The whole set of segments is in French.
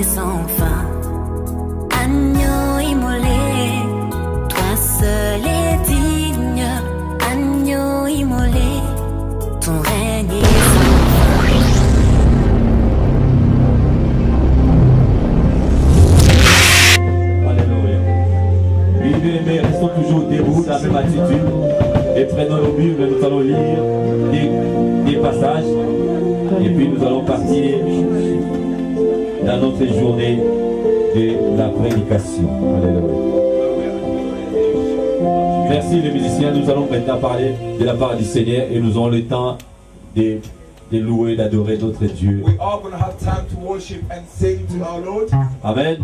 régner sans fin. Agneau immolé, toi seul est digne. Agneau immolé, ton règne est sans fin. Alléluia. Bien-aimés, restons toujours debout dans la même attitude et prenons nos Bibles, nous allons lire des passages et puis nous allons partir dans notre journée de la prédication. Alléluia. Merci les musiciens, nous allons maintenant parler de la part du Seigneur et nous aurons le temps de louer, d'adorer notre Dieu. Amen.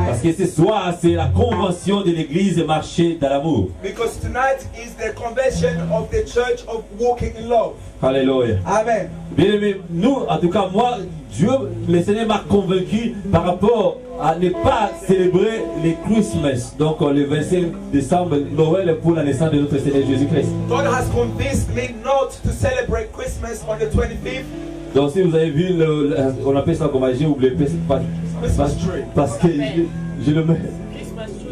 Parce que ce soir, c'est la convention de l'église marcher dans l'amour. Because tonight is the convention of the church of walking in love. Alléluia. Amen. Bien aimé, nous, en tout cas, moi, Dieu, le Seigneur m'a convaincu par rapport à ne pas célébrer les Christmas. Donc, le 25 décembre, Noël pour la naissance de notre Seigneur Jésus-Christ. God has convinced me not to celebrate Christmas on the 25th. Donc, si vous avez vu, on appelle ça comment j'ai oublié, parce que je le mets,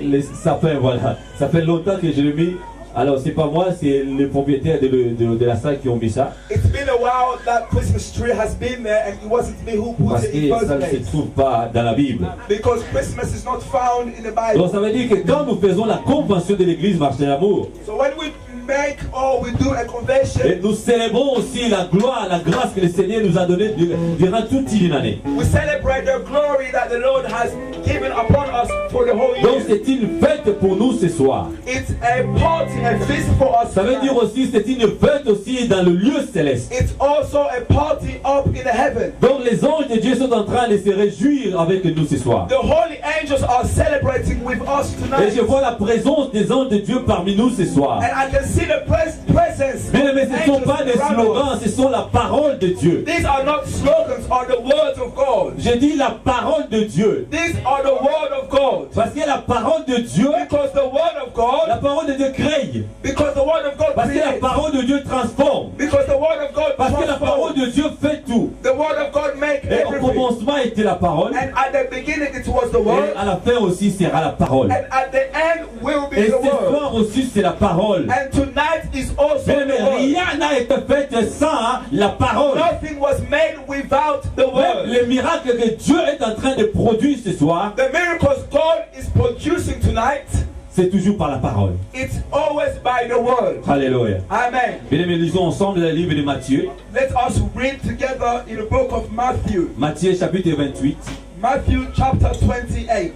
les sapins, voilà. Ça fait longtemps que je l'ai mis. Alors, c'est pas moi, c'est les propriétaires de la salle qui ont mis ça. It's been a while that Christmas tree has been there and it wasn't me who put Parce it que in first ça ne place. se trouve pas dans la Bible. Because Christmas is not found in the Bible. Donc, ça veut dire que quand nous faisons la convention de l'église marche de l'amour, So when we make or we do a convention, et nous célébrons aussi la gloire, la grâce que le Seigneur nous a donnée durant toute une année. we celebrate the glory that the Lord has given upon us for the whole Donc year. c'est une fête pour nous ce soir. It's a party, a feast for us. Ça veut dire tonight. aussi c'est une fête aussi dans le lieu céleste. It's also a party up in the heaven. Donc les anges de Dieu sont en train de se réjouir avec nous ce soir. The holy angels are celebrating with us Et tonight. je vois la présence des anges de Dieu parmi nous ce soir. And I can see the presence. Bien aimés, ce ne sont angels pas des around us. slogans, ce sont la parole de Dieu. These are not slogans or the words of God. Je dis la parole de Dieu. These are the word of God. Parce que la parole de Dieu, Because the word of la God, parole de Dieu crée. because the word of God Parce que la creates. parole de Dieu transforme. Because the word of God Parce que la parole transforms. de Dieu fait tout. The word of God makes Et au everything. commencement était la parole. And at the beginning it was the Et word. à la fin aussi sera la parole. And at the end will be Et the ce word. soir aussi c'est la parole. And tonight is also Mais the word. rien n'a été fait sans la parole. Nothing was made without the Même word. les miracles que Dieu est en train de produire ce soir, The miracles God is producing tonight, c'est toujours par la parole. it's always by the word. Alléluia. Amen. Bien aimés, lisons ensemble le livre de Matthieu. Let us read together in the book of Matthew. Matthieu chapitre 28, Matthew chapter 28,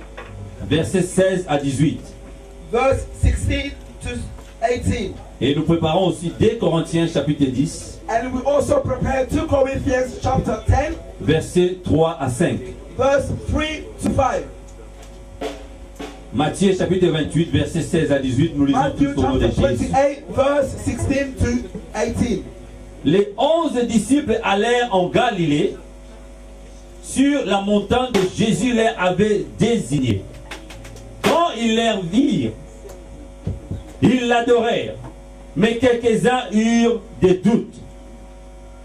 versets 16 à 18. verse 16 to 18. Et nous préparons aussi 2 Corinthiens chapitre 10, And we also prepare 2 Corinthians chapter 10, versets 3 à 5. verse 3 to 5. Matthieu chapitre 28, versets 16 à 18, nous lisons Matthew tous au nom de chapter Jésus. 28, verse 16 to 18. Les 11 disciples allèrent en Galilée, sur la montagne que Jésus leur avait désignée. Quand ils les virent, ils l'adorèrent, mais quelques-uns eurent des doutes.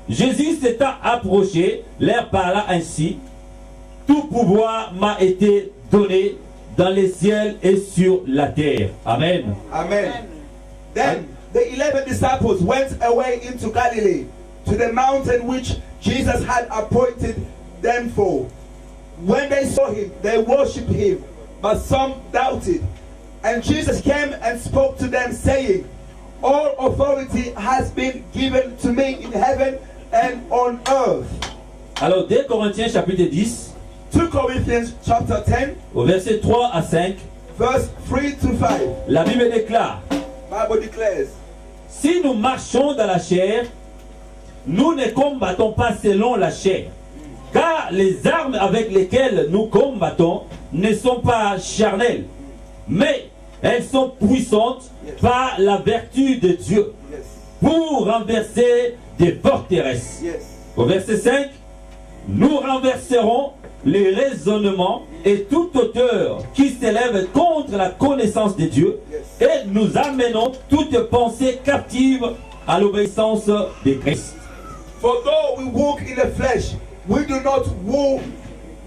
Jésus s'étant approché, leur parla ainsi: tout pouvoir m'a été donné dans les ciels et sur la terre. Amen. Amen. Then the 11 disciples went away into Galilee, to the mountain which Jesus had appointed them for. When they saw him, they worshipped him, but some doubted. And Jesus came and spoke to them, saying, all authority has been given to me in heaven and on earth. Alors, 2 Corinthiens chapitre 10, 2 Corinthians chapter 10, au verset 3 à 5, verse 3 to 5. la Bible déclare: Bible declares, si nous marchons dans la chair, nous ne combattons pas selon la chair. Car les armes avec lesquelles nous combattons ne sont pas charnelles, mais elles sont puissantes par la vertu de Dieu yes, pour renverser des forteresses. yes. Au verset 5, nous renverserons les raisonnements et toute hauteur qui s'élève contre la connaissance de Dieu, et nous amenons toute pensée captive à l'obéissance de Christ. For though we walk in the flesh, we do not war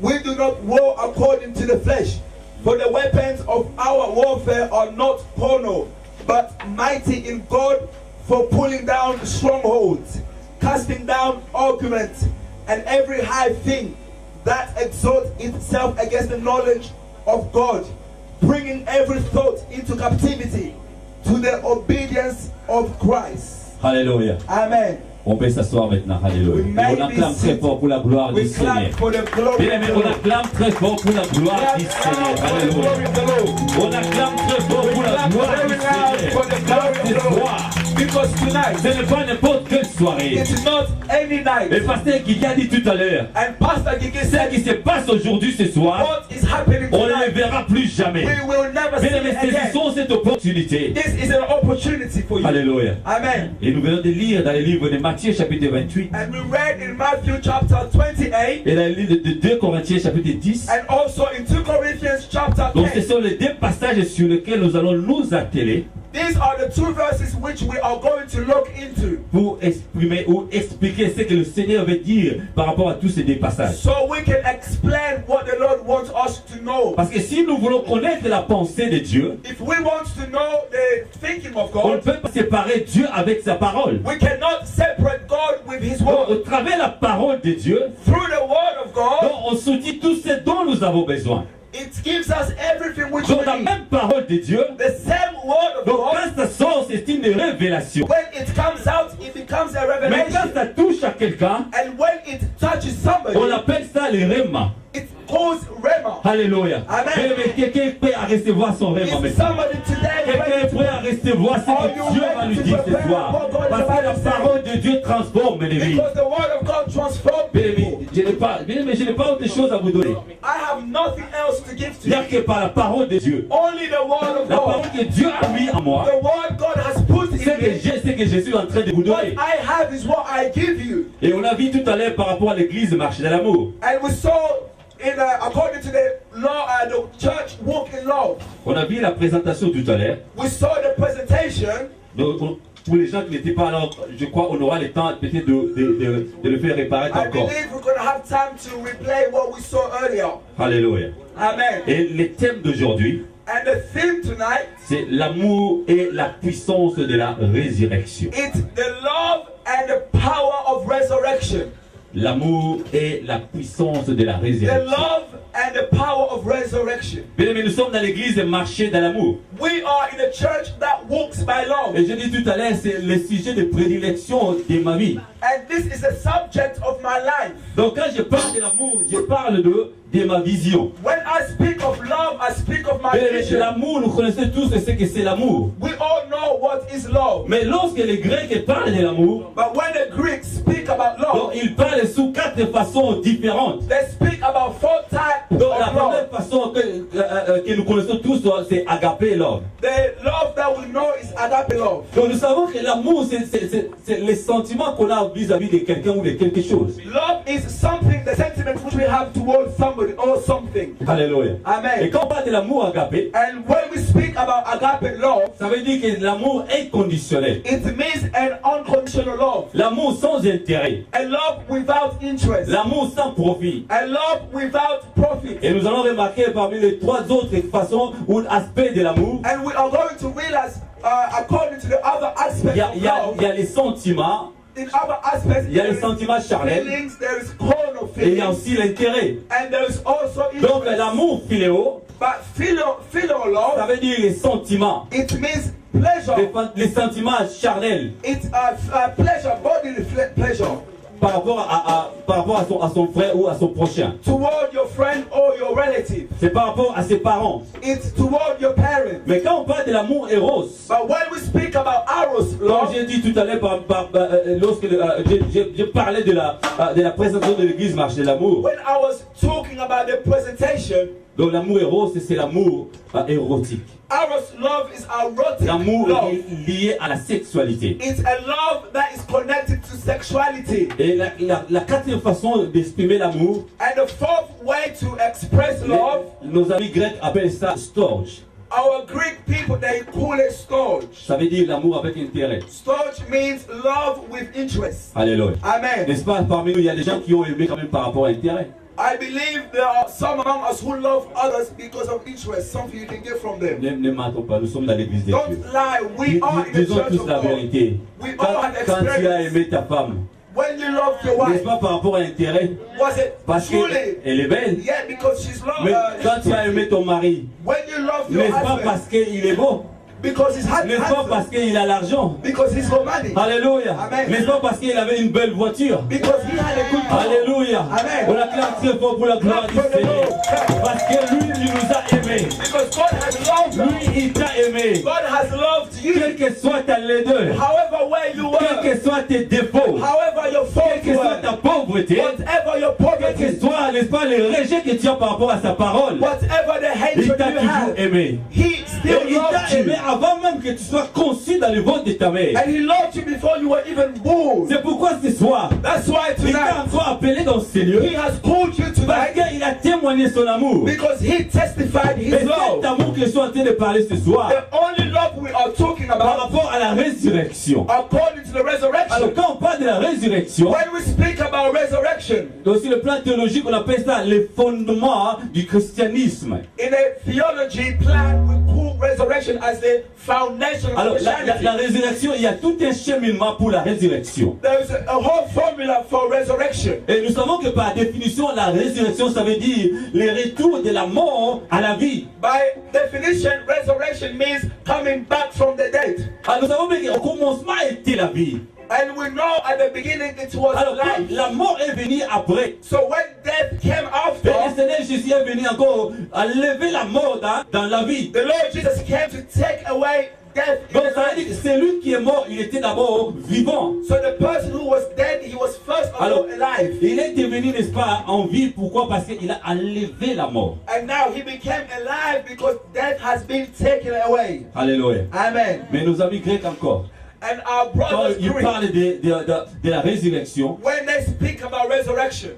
We do not war according to the flesh, for the weapons of our warfare are not carnal, but mighty in God for pulling down strongholds, casting down arguments, and every high thing that exalts itself against the knowledge of God, bringing every thought into captivity to the obedience of Christ. Alléluia. Amen. On peut s'asseoir maintenant, alléluia. Et on acclame très fort pour la gloire du We Seigneur. clap for the glory Bien aimé, of the on Lord. acclame très fort pour la gloire du Seigneur. Alléluia. On acclame très fort pour la gloire du Seigneur. Ce soir, Because tonight, ce n'est pas n'importe quelle soirée. it's not any Le night. pasteur Guigui a dit tout à l'heure, And Pastor Gigi ce said, qui se passe aujourd'hui ce soir, what is happening on ne le tonight, verra plus jamais. we will never see Bien aimé, it again. saisissons cette opportunité. This is an opportunity for you. Alléluia. Amen. Et nous venons de lire dans le livre de Matthieu chapitre 28 And we read in Matthew chapter 28 et dans le livre de 2 Corinthiens chapitre 10. and also in 2 Corinthians chapter Donc ce 10. sont les deux passages sur lesquels nous allons nous atteler These are the two verses which we are going to look into, pour exprimer ou expliquer ce que le Seigneur veut dire par rapport à tous ces deux passages. so we can explain what the Lord wants us to know. Parce que si nous voulons connaître la pensée de Dieu, If we want to know the thinking of on ne God, peut pas séparer Dieu avec sa parole. we cannot separate God with His Donc, au word. travers la parole de Dieu, Through the word of God, donc, on se dit tout ce dont nous avons besoin. it gives us everything which Donc la we need. même parole de Dieu, The same word of donc God, quand ça sort, c'est une révélation. when it comes out, it becomes a Mais quand revelation. ça touche à quelqu'un, And when it touches on somebody, appelle ça le réma. it calls Rema. Alléluia. Amen. Mais quelqu'un est prêt à recevoir son réma Is maintenant. somebody today Quelqu'un est ready prêt à recevoir ce que Dieu va lui dire ce soir. Parce que la parole de Dieu transforme les vies. because the word of God transforms Bien aimé, people. je n'ai pas autre chose à vous donner. I have nothing else to give to Il n'y a you. que par la parole de Dieu. Only the word of La parole God. que Dieu a mis en moi, The word God has put c'est in me. ce que je suis en train de vous What donner. I have is what I give you. Et on a vu tout à l'heure par rapport à l'église marcher dans l'amour. And we saw in according to the law, the church walk in love. On a vu la présentation tout à l'heure. We saw the presentation. Donc, pour les gens qui n'étaient pas là, je crois qu'on aura le temps peut-être de le faire réparer I encore. believe we're going to have time to replay what we saw earlier. Alléluia. Amen. Et le thème d'aujourd'hui, And the theme tonight, c'est l'amour et la puissance de la résurrection. it's the love and the power of resurrection. L'amour et la puissance de la The résurrection. love and the power of resurrection. Bien aimé, nous sommes dans l'église et marcher dans l'amour. We are in a church that walks by love. Et je dis tout à l'heure, c'est le sujet de prédilection de ma vie. And this is the subject of my life. Donc quand je parle de l'amour, je parle de ma vision. When I speak of love, I speak of my Bien aimé, vision. l'amour, nous connaissons tous ce que c'est l'amour. We all know what is love. Mais lorsque les Grecs parlent de l'amour, But when the Greeks speak about donc love, ils parlent sous 4 façons différentes. they speak about 4 types Donc la of première love. façon que nous connaissons tous, c'est agapé love. The love that we know is agape love. Donc nous savons que l'amour, c'est les sentiments qu'on a vis-à-vis de quelqu'un ou de quelque chose. Love is something, the sentiment which we have towards somebody or something. Alléluia. Et Amen. quand on parle de l'amour agapé, And when we speak about agape love, ça veut dire que l'amour inconditionnel. it means an unconditional love. L'amour sans intérêt. A love without interest. L'amour sans profit. A love without profit. Et nous allons remarquer parmi les 3 autres façons ou aspects de l'amour, And we are going to realize, according to the other aspects of il love, y a les sentiments, in other aspects, il y a there les is sentiments charnels, feelings, there is carnal et il y a feelings, aussi l'intérêt. and there is also Donc interest. l'amour philéo, But filial ça love, veut dire les sentiments, it means pleasure. les sentiments charnels It's a pleasure, bodily pleasure par rapport à son frère ou à son prochain. toward your friend or your relative. C'est par rapport à ses parents. It's toward your parents. Mais quand on parle de l'amour éros, But when we speak about eros comme love, j'ai dit tout à l'heure, lorsque je parlais de la présentation de l'église marche de l'amour, when I was talking about the presentation, donc l'amour éros, c'est l'amour érotique. eros love is erotic L'amour love. est lié à la sexualité. It's a love that is connected to sexuality. Et la quatrième façon d'exprimer l'amour, And the fourth way to express love, nos amis grecs appellent ça storge. our Greek people, they call it storge. Ça veut dire l'amour avec intérêt. Storge means love with interest. Alléluia. Amen. N'est-ce pas, parmi nous, il y a des gens qui ont aimé quand même par rapport à intérêt. I believe there are some among us who love others because of interest, something you can get from them. Ne mentons pas, nous sommes dans l'église de Dieu. Don't lie. We are in the Disons church tous of la God. vérité. We all Quand have tu as experience. aimé ta femme, When you love your n'est-ce wife, pas par rapport à l'intérêt? was it Parce truly? qu'elle est belle. Yeah, because she's loved. Mais quand tu as aimé ton mari, When you love your n'est-ce pas husband, parce qu'il est beau? because he's N'est-ce pas handsome, parce qu'il a l'argent? because he's romantic, Alléluia. Amen. N'est-ce pas parce qu'il avait une belle voiture? because he had a good car. Alléluia. Amen. On acclame très fort pour la gloire du Seigneur. Parce que lui, il nous a aimés. Because God has loved us. Lui, il t'a aimé. God has loved you. Quelle que soit ta laideur, However where you quels were, que soient tes défauts, however your faults quelle que soit ta were, pauvreté, whatever your quel que poverty, soit, n'est-ce pas, le rejet que tu as par rapport à sa parole, whatever the il hatred t'a you toujours have, aimé. He Et still il loved t'a aimé you. avant même que tu sois conçu dans le ventre de ta mère. And He loved you before you were even born. C'est pourquoi ce soir, That's why il t'a tonight, encore appelé dans ce lieu, He has called you parce tonight qu'il a témoigné son amour. because He testified Et His cet love. amour que je suis en train de parler ce soir, The only love we are talking par about, rapport à la résurrection. according to the Alors resurrection, quand on parle de la résurrection, when we speak about resurrection, dans le plan théologique, on appelle ça les fondements du christianisme. in a theology plan, we call resurrection as the foundation of Alors la Christianity. résurrection, il y a tout un cheminement pour la résurrection. There's a whole formula for resurrection. Et nous savons que par définition, la résurrection, ça veut dire le retour de la mort à la vie. By definition, resurrection means coming back from the dead. Alors nous savons bien qu'au commencement était la vie. And we know at the beginning it was Alors quand life. la mort est venue après, So when death came et le after, Seigneur Jésus est venu encore à lever la mort dans la vie. the Lord Jesus came to take away death in Donc the ça veut dire que life. celui qui est mort, il était d'abord vivant. So the person who was dead, he was first of Alors, all alive. il est devenu, n'est-ce pas, en vie. Pourquoi? Parce qu'il a enlevé la mort. And now he became alive because death has been taken away. Alléluia. Amen. Mais nos amis grecs encore, And our quand brothers ils Greek, parlent de la résurrection, when they speak about resurrection,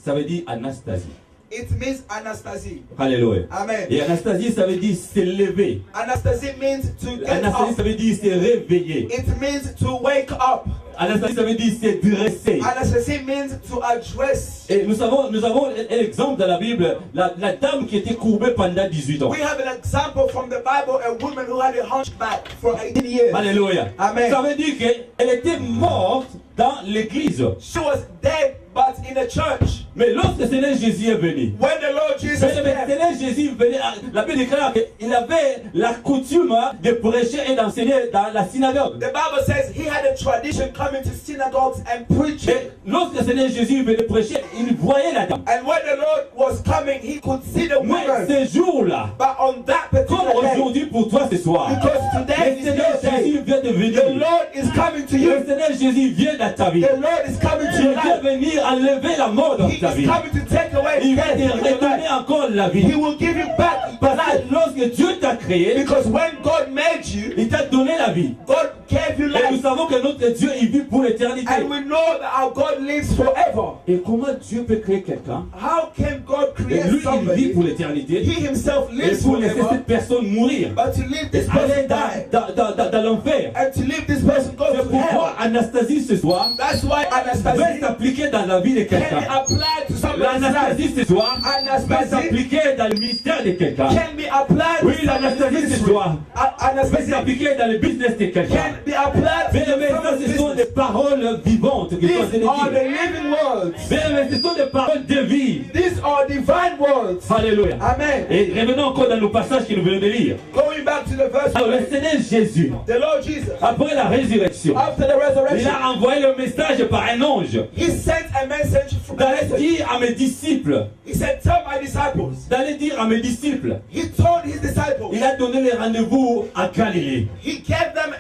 ça veut dire anastasie. it means anastasia. Alléluia. Amen. Et anastasie, ça veut dire s'élever. Anastasia means to get Anastasie, up. ça veut dire se réveiller. It means to wake up. Anastasie, ça veut dire se dresser. Anastasia means to address. Et nous avons un exemple dans la Bible, la dame qui était courbée pendant 18 ans. We have an example from the Bible, a woman who had a hunchback for 18 years. Alléluia. Amen. Ça veut dire qu'elle était morte dans l'église. She was dead, but in a church. Mais lorsque le Seigneur Jésus est venu, When the Lord Jesus mais le came, Seigneur Jésus venait, la Bible déclare qu'il avait la coutume de prêcher et d'enseigner dans la synagogue. the Bible says he had a tradition coming to synagogues and preaching. Et lorsque le Seigneur Jésus venait prêcher, il voyait la dame. And when the Lord was coming, he could see the Mais woman. ce jour-là, But on that comme particular day, aujourd'hui pour toi ce soir, because today le is Seigneur your day, Jésus vient de the venir. Lord is coming to Le you. Seigneur Jésus vient dans ta vie. The Lord is coming to Il your vient life. venir enlever la mort dans He ta is vie. coming to take away Il death va in te your redonner life. encore la vie. He will give you back Parce life. que lorsque Dieu t'a créé, Because when God made you, il t'a donné la vie. God gave you Et nous life. savons que notre Dieu, il vit pour l'éternité. And we know that our God lives forever. Et comment Dieu peut créer quelqu'un? How can God Et create lui, il vit somebody? pour l'éternité. He himself Et lives pour laisser forever. cette personne mourir. But to leave this Aller person die. dans l'enfer. And to leave this person go C'est to pourquoi hell. Anastasie ce soir That's why va Anastasia s'appliquer dans la vie de can be quelqu'un. applied to somebody's life. L'Anastasie ce soir va Anastasia s'appliquer dans le ministère de quelqu'un. can be applied Oui, to somebody's l'Anastasie ce ministry. soir va Anastasia s'appliquer dans le business de quelqu'un. can be applied Bien to aimé, ça somebody's ce sont des business. paroles vivantes que sont en train These de are the dire. living words. Bien aimé, ce sont des paroles de vie. These are divine words. Alléluia. Amen. Et revenons encore dans nos passages que nous venons de lire. Going back to the verse, Alors le Seigneur Jésus, the Lord Jesus, après la résurrection, after the il resurrection, a envoyé le message par un ange he sent a message from d'aller heaven. dire à mes disciples, He said, tell my disciples. d'aller dire à mes disciples, He told his disciples. il a donné les rendez-vous à Galilée. He gave them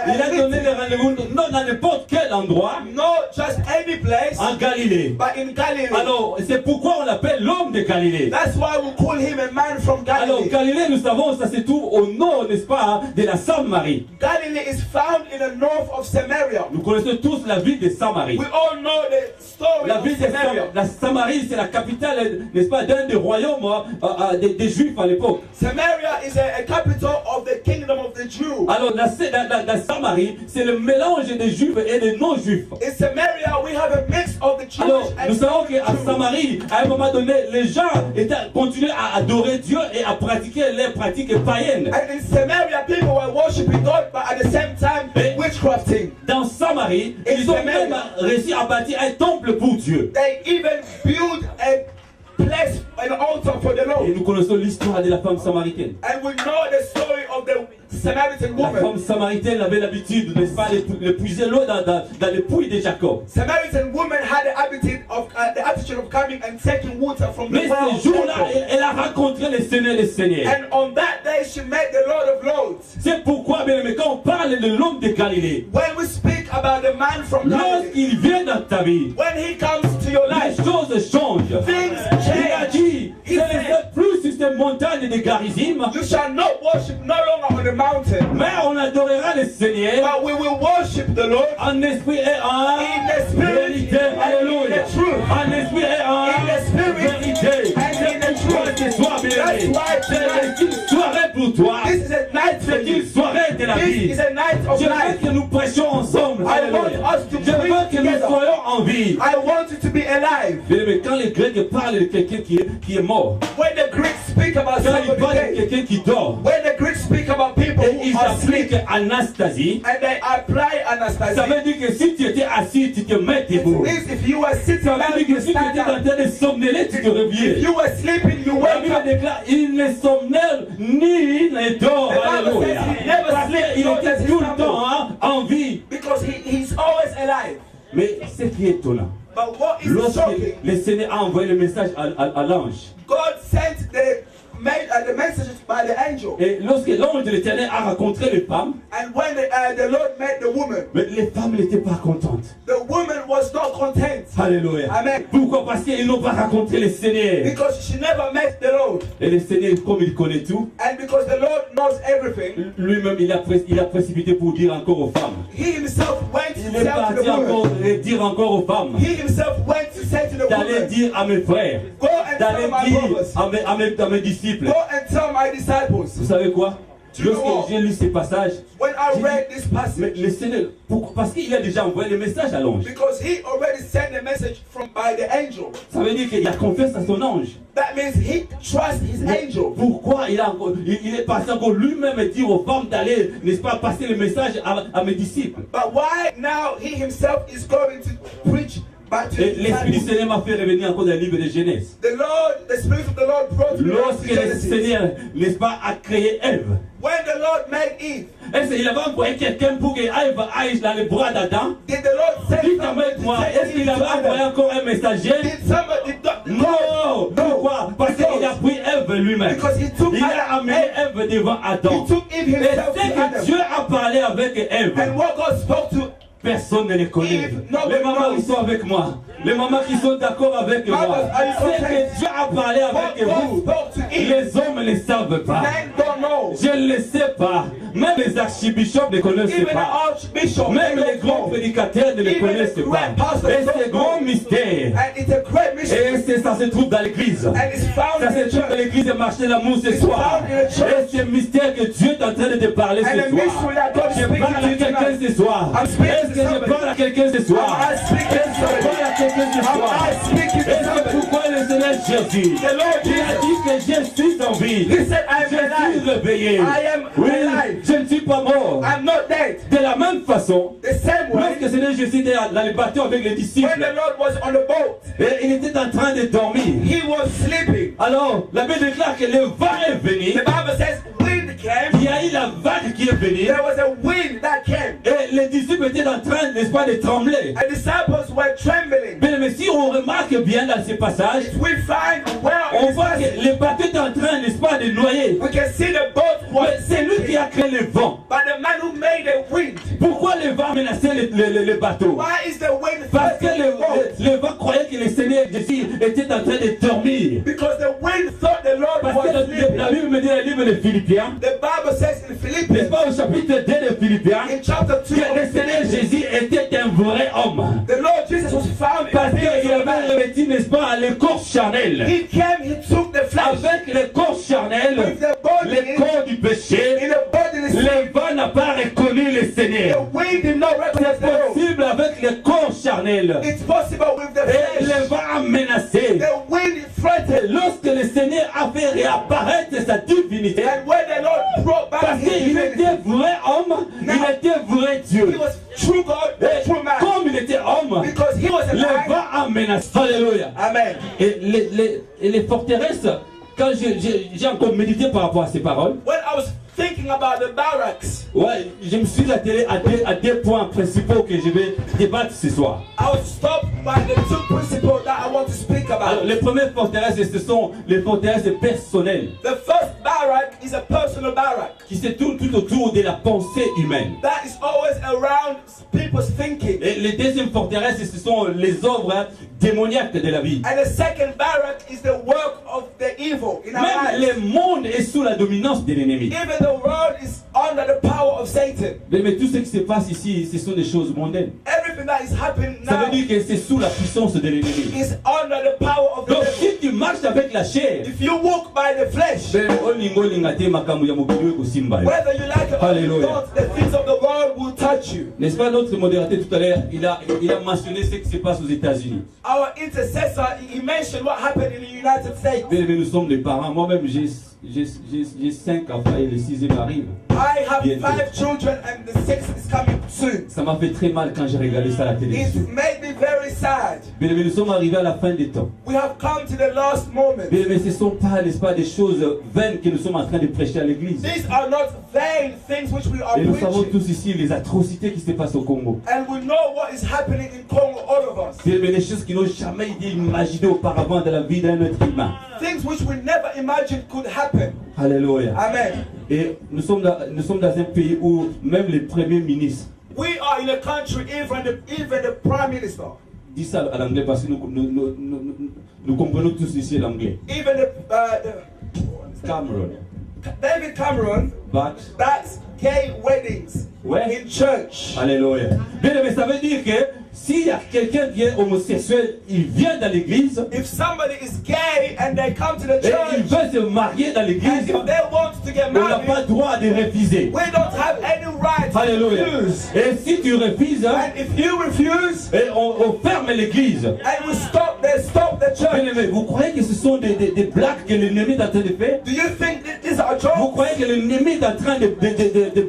Il a donné meeting. les rendez-vous non dans n'importe quel endroit Not just any place, en Galilée. but in Galilee. Alors c'est pourquoi on l'appelle l'homme de Galilée. That's why we call him a man from Alors Galilee. Galilée, nous savons, ça se trouve au nord, n'est-ce pas, de la Samarie. Galilee is found in the north of Samaria. Nous connaissons tous la ville de Samarie. We all know the story La of ville de Samaria. la Samarie, c'est la capitale, n'est-ce pas, d'un des royaumes des Juifs à l'époque. Samaria is a capital of the kingdom kingdom of the Jew. Alors la Samarie, c'est le mélange des juifs et des non-juifs. In Samaria, we have a mix of the Jewish Alors and nous savons qu'à non-Jews. Samarie, à un moment donné, les gens continuaient à adorer Dieu et à pratiquer les pratiques païennes. And in Samaria, people were worshiping God, but at the same time, witchcrafting. Dans Samarie, ils ont même réussi à bâtir un temple pour Dieu. They even built a place, an altar for the Et Lord. nous connaissons l'histoire de la femme samaritaine. And we know the story of the Samaritan La woman. femme samaritaine avait l'habitude, n'est-ce pas, de puiser l'eau dans les puits de Jacob. Samaritan woman had the attitude of coming and taking water from the Mais well ce of jour-là, Jacob. elle a rencontré le Seigneur des Seigneurs. And on that day, she met the Lord of Lords. C'est pourquoi, bien aimé, quand on parle de l'homme de Galilée, When we speak about the man from Galilee, lorsqu'il vient dans ta vie, when he comes to your les life, choses changent. things Il a change. dit, He ce said, n'est plus sur ces montagnes de Garizim, you shall not worship no longer on the mountain, mais on adorera le Seigneur but we will worship the Lord en esprit et en in the spirit vérité. and in Alléluia. the truth. En esprit et en In the spirit vérité. and in the C'est pourquoi truth. ce soir, bien That's aimé, why c'est tonight, une soirée pour toi. this is a night for C'est une you. soirée de la This vie. is a night of Je veux life. que nous prêchions ensemble. I Alléluia. want us to Je veux preach que nous together. soyons en vie. I want you to be alive. Bien aimé, quand les Grecs parlent de quelqu'un qui est mort, When the Greeks speak about quand ils somebody parlent de dead, quelqu'un qui dort, when the Greeks speak about people et ils who are asleep, appliquent Anastasie, and they apply ça anesthesia, veut dire que si tu étais assis, tu te mets it debout. means if you were sitting Ça down, veut dire you que si tu stand étais en up. train de somnoler, tu te If réveillais. you were sleeping, you La wake Bible up. déclare, il ne somnole ni ne dort. The Bible Alléluia. says he never Parce sleeps, qu'il nor était does he tout le slumber. temps en vie. Because he's always alive. Mais ce qui est étonnant, But what is lorsque shocking, le Seigneur a envoyé le message à l'ange, God sent the messages by the angel. et lorsque l'ange de l'Éternel a rencontré les femmes, And when the Lord met the woman, mais les femmes n'étaient pas contentes. the woman was not content. Alléluia. Amen. Pourquoi? Parce qu'ils n'ont pas rencontré le Seigneur. Because she never met the Lord. Et le Seigneur, comme il connaît tout, And because the Lord knows everything, lui-même, il a précipité pour dire encore aux femmes. he himself went Il to est tell to parti the woman. encore et dire encore aux femmes. He himself went to say to the D'aller woman, dire à mes frères, go and d'aller tell my dire brothers, à mes disciples. go and tell my disciples. Vous savez quoi? Tu vois. Lorsque j'ai lu ces passages, When I j'ai read dit, this mais passage, le Seigneur, pourquoi? Parce qu'il a déjà envoyé le message à l'ange. because he already sent the message by the angel. Ça veut dire qu'il a confiance à son ange. That means he trusts his angel. Pourquoi il est passé encore lui-même dire aux femmes d'aller, n'est-ce pas, passer le message à mes disciples? But why now he himself is going to preach back to Et his l'Esprit du disciples? Seigneur m'a fait revenir encore dans le livre de Genèse. The Spirit of the Lord brought me back Lorsque to le Genesis. Seigneur, n'est-ce pas, a créé Ève, When the Lord made Eve, est-ce qu'il avait envoyé quelqu'un pour qu'Ève aille dans les bras d'Adam? did the Lord send Dites somebody avec moi, to est-ce take qu'il Eve avait to envoyé Adam? encore un messager? Did somebody Non! Pourquoi? Parce qu'il a pris Ève lui-même. Because he took Il a amené Adam, Ève devant Adam. he took Eve Et himself c'est to que Adam. Dieu a parlé avec Ève. And what God spoke to Personne ne les connaît. Eve, nobody Les mamans knows. qui sont avec moi, les mamans qui sont d'accord avec moi, Mamas, are you c'est content? que Dieu a parlé what avec God vous. spoke to Eve. Les hommes ne le savent pas. Men don't know. Je ne le sais pas. Même les archibishops ne connaissent Even the pas. archbishop, Même they les don't grands know. prédicateurs ne le Even connaissent the pas. great pastors Et don't c'est un grand know. mystère. And it's a great mystery. Et ça se trouve dans l'église. And it's found Ça in se the trouve dans church. l'église de marché l'amour ce It's soir. found in the church. Et c'est un mystère que Dieu est en train de te parler And ce the soir. mystery that God is Je speaking parle à to you quelqu'un tonight. ce soir. I'm speaking Est-ce to que je somebody. parle à quelqu'un ce soir? I'm speaking to Je somebody. parle à quelqu'un ce soir. I'm speaking Et to c'est somebody. pourquoi le Seigneur Jésus, The Lord il a dit que je suis en vie. He said, I am Je suis alive. réveillé. I am Oui, alive. je ne suis pas mort. I'm not dead. De la même façon, The same way, lorsque le Seigneur Jésus était dans le bateau avec les when disciples, the Lord was on the boat, et il était en train de dormir. he was sleeping. Alors, la Bible déclare que le vent est venu. The Bible says wind came. Il y a eu la vague qui est venue. There was a wind that came. Et les disciples étaient en train, n'est-ce pas, de trembler. And disciples were trembling. Mais si on remarque bien dans ces passages, We find on well, voit que le bateau est en train, n'est-ce pas, de noyer. we can see the boat Mais was c'est lui qui sinking. a créé le vent. But the man who made the wind, Pourquoi le vent menaçait le bateau? why is the wind Parce que threatening the boat? le vent croyait que le Seigneur Jésus était en train de dormir. Because the wind thought the Lord Parce was que la sleeping. Bible me dit dans le livre de Philippiens, The Bible says in n'est-ce Philippians, pas, au chapitre 2 de Philippiens, in chapter 2 que le of Seigneur Philippians, Jésus était un vrai homme. the Lord Jesus was found in Parce the qu'il appearance of a avait man. revêtu, n'est-ce pas, le corps charnel. He came, he took the flesh Avec le corps charnel, with the body le corps du péché, in the bodily le charnelle. It's possible with the Et le flesh. vent a menacé. The wind Et threatened. lorsque le Seigneur a fait réapparaître sa divinité, And when the Lord brought back parce his qu'il divinity, était vrai homme, il était vrai Dieu. he was true God, Et true man. comme il était homme, Because he was a le man. vent a menacé. Alléluia. Amen. Et les forteresses, quand j'ai encore médité par rapport à ces paroles, When I was thinking about the barracks, ouais, je me suis attelé à deux points principaux que je vais débattre ce soir. I was stopped by the two principles that I want to speak Alors, about. les premières forteresses, ce sont les forteresses personnelles, The first barrack is a personal barrack qui se tournent tout autour de la pensée humaine. that is always around people's thinking. Et les deuxièmes forteresses, ce sont les œuvres démoniaques de la vie. And the second barrack is the work of the evil in our Même lives. le monde est sous la dominance de l'ennemi. Even the world is under the power of Satan. Mais tout ce qui se passe ici, ce sont des choses mondaines. Everything that is happening Ça veut now dire que c'est sous la puissance de l'ennemi. is under the power of the Donc devil. si tu marches avec la chair, If you walk by the flesh, whether you like it or Hallelujah. not, the things of the world will touch you. n'est-ce pas, notre modérateur tout à l'heure, il a mentionné ce qui se passe aux États-Unis. Our intercessor, he mentioned what happened in the United States. Mais nous sommes des parents. Moi-même, j'ai 5 enfants et le 6e arrive. I have Bientôt. 5 children and the 6th is coming soon. Ça m'a fait très mal quand j'ai regardé ça à la It télévision. made me very sad. Mais nous sommes arrivés à la fin des temps. We have come to the last moment. Mais ce ne sont pas, n'est-ce pas, des choses vaines que nous sommes en train de prêcher à l'église. These are not vain things which we are Et nous savons preaching. tous ici les atrocités qui se passent au Congo. And we know what is happening in Congo, all of us. Mais des choses qui n'ont jamais été imaginées auparavant dans la vie d'un être humain. Things which we never imagined could happen. Alléluia. Amen. Et nous sommes dans un pays où même les premiers ministres, We are in a country, even the Prime Minister, dis ça à l'anglais parce que nous comprenons tous ici l'anglais. even Cameron. David Cameron, But, that's gay weddings ouais. in church. Alléluia. Bien, mais ça veut dire que s'il y a quelqu'un qui est homosexuel, il vient dans l'église If somebody is gay and they come to the et il church, veut se marier dans and l'église, if they want to get on n'a married, pas le droit de refuser. we don't have any right to Alléluia. refuse. Et si tu refuses, And if you refuse, et on ferme l'église. and we stop the Bien church, aimé, vous croyez que ce sont des blagues que l'ennemi est en train de faire? do you think that these are Vous jokes? croyez que l'ennemi est en train de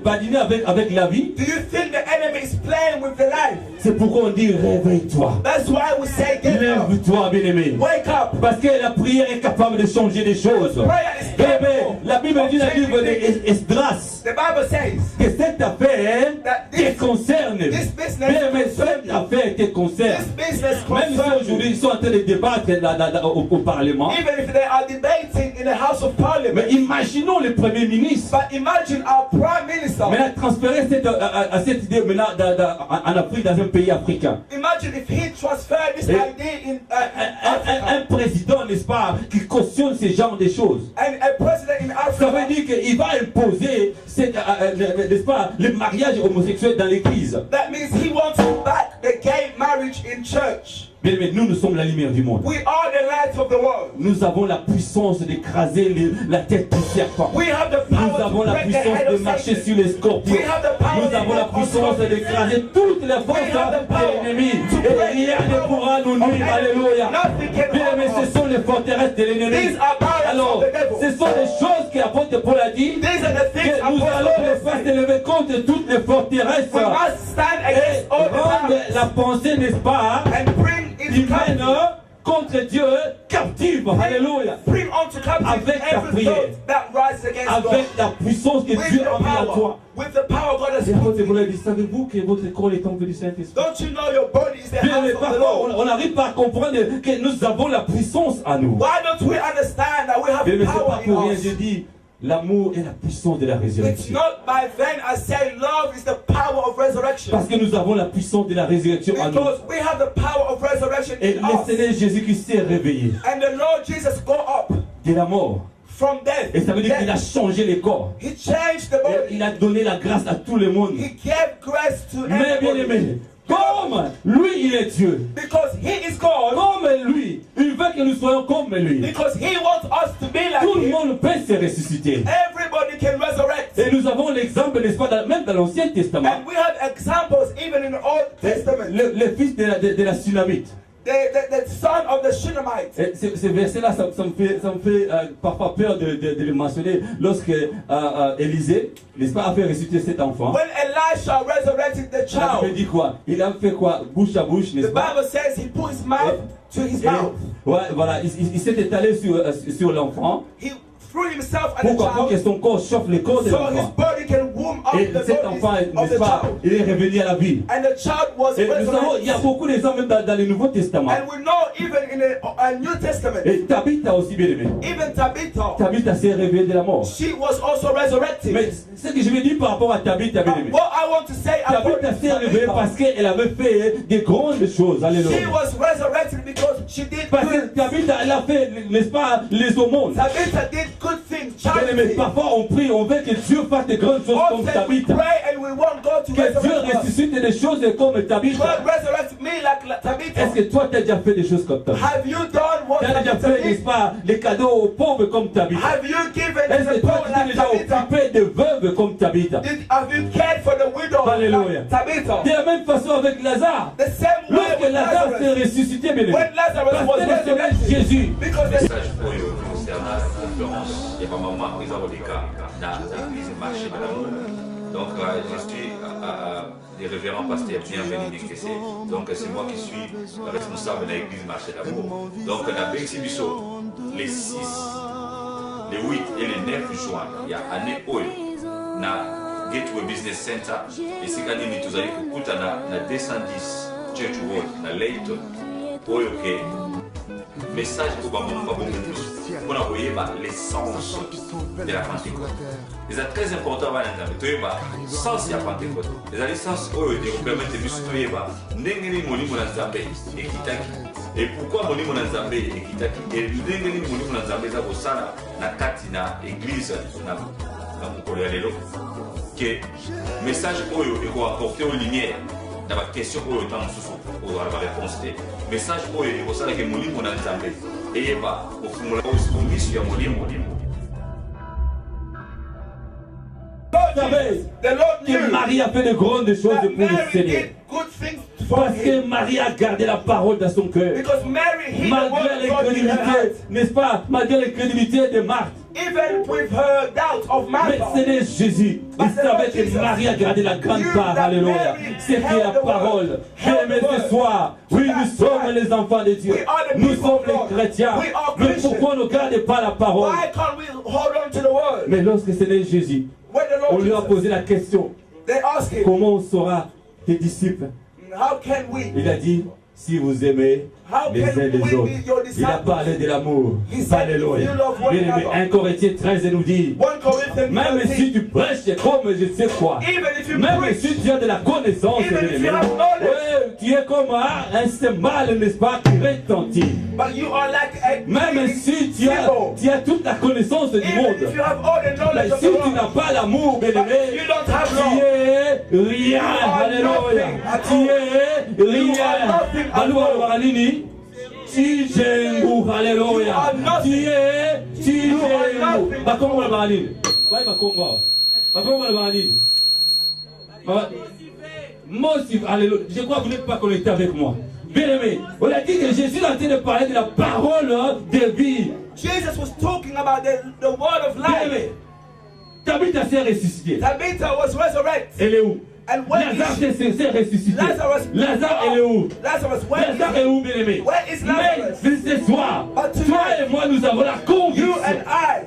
badiner avec la vie? Do you think the enemy is playing with the life? C'est pourquoi on dit réveille-toi. That's why we say get up, Lève-toi, bien-aimé. wake up. Parce que la prière est capable de changer des choses. Prayer is Bien aimé, capable la Bible dit dans le livre of changing things. d'Esdras The Bible says que cette affaire that te concerne. this business Bien aimé, concerns cette you. affaire te concerne. This business Même si concerns aujourd'hui you. ils sont en train de débattre au Parlement. Even if they are debating in the House of Mais Parliament. imaginons le Premier ministre. But imagine our Prime Minister. Maintenant, transférer cette idée maintenant en Afrique, dans un pays africain. Imagine if he transferred this Et- idea in Africa. Un président, n'est-ce pas, qui cautionne ce genre de choses. And a president in Ça veut Africa, dire qu'il va imposer, n'est-ce pas, le mariage homosexuel dans l'église. that means he wants to back the gay marriage in church. Bien, mais nous sommes la lumière du monde. We are the light of the world. Nous avons la puissance d'écraser la tête du serpent. We have the Nous power avons to la break the puissance head de of marcher Satan. sur les scorpions. We have the power Nous avons la to walk on puissance scorpions. d'écraser toutes les forces We have the power de l'ennemi. to Et break rien the ne power pourra nous of nuire. enemy. Alléluia. Nothing can Bien, mais harm ce us. sont les forteresses de l'ennemi. These are barriers Alors, of the devil. ce sont les choses qu'apôtre Paul a dit. These are the things Que nous allons les faire we élever contre toutes les forteresses. must stand Et against all the rendre powers la pensée, n'est-ce pas, and bring it humaine captive. contre Dieu captive. Alléluia. Bring unto captive Avec ta every prière. thought that rises against God. Avec la puissance que With Dieu the a mis à power, toi. with the power God has Et apôtre put in Paul a you. dit, savez-vous que votre corps est temple du Saint-Esprit? Don't you know your body is the Bien, mais house of the parfois, Lord? on n'arrive pas à comprendre que nous avons la puissance à nous. Why don't we understand that we have Bien, mais c'est pas power pour in rien, us? je dis, l'amour est la puissance de la It's résurrection. not by then I say love is the power of resurrection. Parce que nous avons la puissance de la résurrection à nous. Because we have the power of resurrection Et in le us. Seigneur Jésus-Christ s'est réveillé And the Lord Jesus go up de la mort. from death. Et ça veut dire qu'il a changé les corps. He changed the Et body. il a donné la grâce à tout le monde. He gave grace to Mais bien everybody. aimé, Comme lui, il est Dieu. Because he is God. Comme lui, il veut que nous soyons comme lui. Because he wants us to be like Tout le him. monde peut se ressusciter. Everybody can resurrect. Et nous avons l'exemple, n'est-ce pas, même dans l'Ancien Testament. And we have examples even in the Old Testament. Le fils de la Sunamite. The son of the Shunammite. Et ce verset-là, ça me fait parfois peur de le mentionner lorsque Élisée, n'est-ce pas, a fait ressusciter cet enfant. When Elisha resurrected the Il a fait child, dit quoi? Il a fait quoi? Bouche à bouche, n'est-ce the pas? Bible says he put his mouth to his mouth. Ouais, voilà, il s'est étalé sur l'enfant. He threw himself at the Pourquoi? Pour que child son corps chauffe le corps de so his l'enfant. body can warm up Et the cet enfant, bodies of n'est-ce the pas, child. il est revenu à la vie. And the child was Et nous savons, il y a resurrected. beaucoup d'exemples même dans le Nouveau Testament. And we know even in the New Testament, Et Tabitha aussi, bien aimé. even Tabitha, Tabitha s'est réveillée de la mort. she was also resurrected. Mais ce que je veux dire par rapport à Tabitha, bien aimé. What I want to say about Tabitha s'est réveillée parce qu'elle avait fait des grandes choses. she Alléluia. was resurrected because she did Parce que good. Tabitha, elle a fait, n'est-ce pas, les aumônes. Tabitha did good things. Bien aimé, Charity. parfois on prie, on veut que Dieu fasse des grandes choses comme Often we Tabitha. pray and we want God to Que Dieu resurrect us. ressuscite des choses comme Tabitha. God resurrect me like Tabitha. Est-ce que toi, tu as déjà fait des choses comme Tabitha? Have you done what Tu as déjà Tabitha fait, n'est-ce did? pas, les cadeaux aux pauvres comme Tabitha? Have you given Est-ce to que the toi, poor tu t'es like déjà Tabitha? occupé de veuves comme Tabitha? Have you cared for the widow Alléluia. like Tabitha? De la même façon avec Lazare. The same way Lorsque with Lazare s'est Lazarus. ressuscité, bien aimé. When Lazarus Parce was que le Seigneur resurrected, Jésus. because the Message oyo concernant la conférence ya bamama eza koleka na l'église marché de l'amour. Donc je suis le révérend pasteur Bienvenu Nikese. Donc c'est moi qui suis responsable de l'église marché de l'amour. Donc na Bexi Biso les 6, les 8 et les 9 juin, il y a année oyo na Gateway Business Center esika nini tozali kokutana na 210 Church Road na Layton oyo ke message pour on a voyé l'essence de la Pentecôte. C'est très important à l'entendre. Sens de la Pentecôte. Les essences qui nous permettent de nous n'engagez mon Nzambe et kitaki. Et pourquoi mon Nzambe et kitaki? Et n'engagez mon Nzambe za bosala na kati na église na mokolo ya lelo. Que message oyo et ko apporter aux lumières dans la question oyo tant sous pour avoir réponse te. Message oyo et bosala que mon Nzambe et pas au fond la soumission ya molimo. Vous savez the Lord que knew Marie a fait de grandes choses that pour le Mary Seigneur. did good things for Parce que him. Marie a gardé la parole dans son cœur. Because Mary hid the word Malgré of God in her heart. l'incrédulité, n'est-ce pas? Malgré l'incrédulité de Marthe. Even with her doubt of Mais Martha. c'est Jésus. Il savait que Marie a gardé la grande part. Alléluia. C'est qui la parole. Bien-aimés ce soir. Oui, nous sommes les enfants de Dieu. Nous sommes les chrétiens. Mais pourquoi ne gardez pas la parole? Why can't we hold on to the word? Mais lorsque c'est Jésus, When the on Lord lui a Jesus, posé la question. they asked him, Comment on sera tes disciples? how can we? Il a dit, si vous aimez les uns les autres. Il a parlé de l'amour. Alléluia. Bien aimé, 1 Corinthiens 13 nous dit, 1 Corinthians même 13, si tu prêches comme je sais quoi, even if you même preach, si tu as de la connaissance, Even if bien-aimé, you have knowledge. ouais, tu es comme un cymbale, n'est-ce pas, qui retentit. but you are like a Même si tu as toute la connaissance du even monde, if you have all the mais knowledge of si the tu world, n'as pas l'amour, but bien-aimé, you don't have tu love. es rien. are Alléluia. nothing at Tu all. es You are rien. nothing at Alléluia, all. Baralini. Tu jengu. Alléluia. You are nothing. Tu You are jengu. nothing. Bakongo la Baralini. Ouais, Bakongo. Bakongo la Baralini. Moi aussi, alléluia. Je crois que vous n'êtes pas connecté avec moi. Bien aimé, on a dit que Jésus est en train de parler de la parole de vie. Jesus was talking about the word of Bien life. aimé, Tabitha s'est ressuscité. Tabitha was resurrected. Elle est où? And where Lazare is she? s'est ressuscité. Lazarus, Lazare, elle est où? Lazarus, where is Lazare est où, bien aimé? Where is Lazarus? Mais ce soir, But tonight, toi et moi, nous avons la you conviction. and I,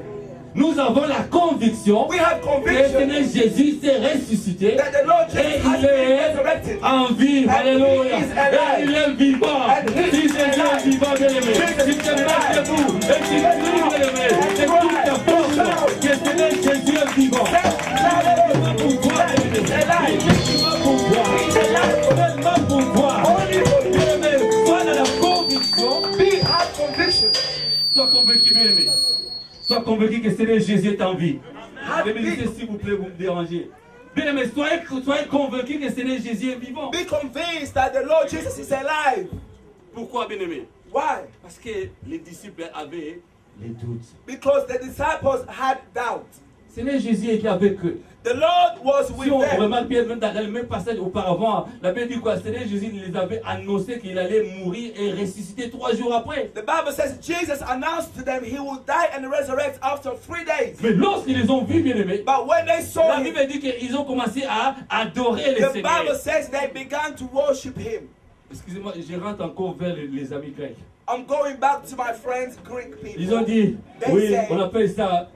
Nous avons la conviction we have que le conviction Seigneur Jésus s'est ressuscité. that the Lord Et Jesus has il been est resurrected. en vie. And Alléluia. he is alive. Et il est vivant. And he Si is c'est Dieu alive. vivant, bien aimé. Si tu te mets debout et tu cries, bien aimé, et toute ta force, que le Seigneur Jésus est vivant. Tellement pour toi, bien aimé. Tellement pour toi. Tellement pour toi. Bien aimé, sois dans la conviction. We have conviction. Sois convaincu, bien aimé. Sois convaincu que le Seigneur Jésus est en vie. Have Les ministres, peace. s'il vous plaît, vous me dérangez. Bien aimé, soyez convaincus que Seigneur Jésus est vivant. Be convinced that the Lord Jesus is alive. Pourquoi, bien aimé? Why? Parce que les disciples avaient les doutes. Because the disciples had doubt. Seigneur Jésus était avec eux. The Lord was Si with on them. remarque bien, même dans le même passage auparavant, la Bible dit quoi? Seigneur Jésus les avait annoncé qu'il allait mourir et ressusciter 3 jours après. The Bible says Jesus announced to them he will die and resurrect after 3 days. Mais lorsqu'ils les ont vus, bien aimés, But when they saw la him, Bible dit qu'ils ont commencé à adorer le the Seigneur. Bible says they began to worship him. Excusez-moi, je rentre encore vers les amis grecs. I'm going back to my friends, Greek people. Ils ont dit, They oui, say- on appelle ça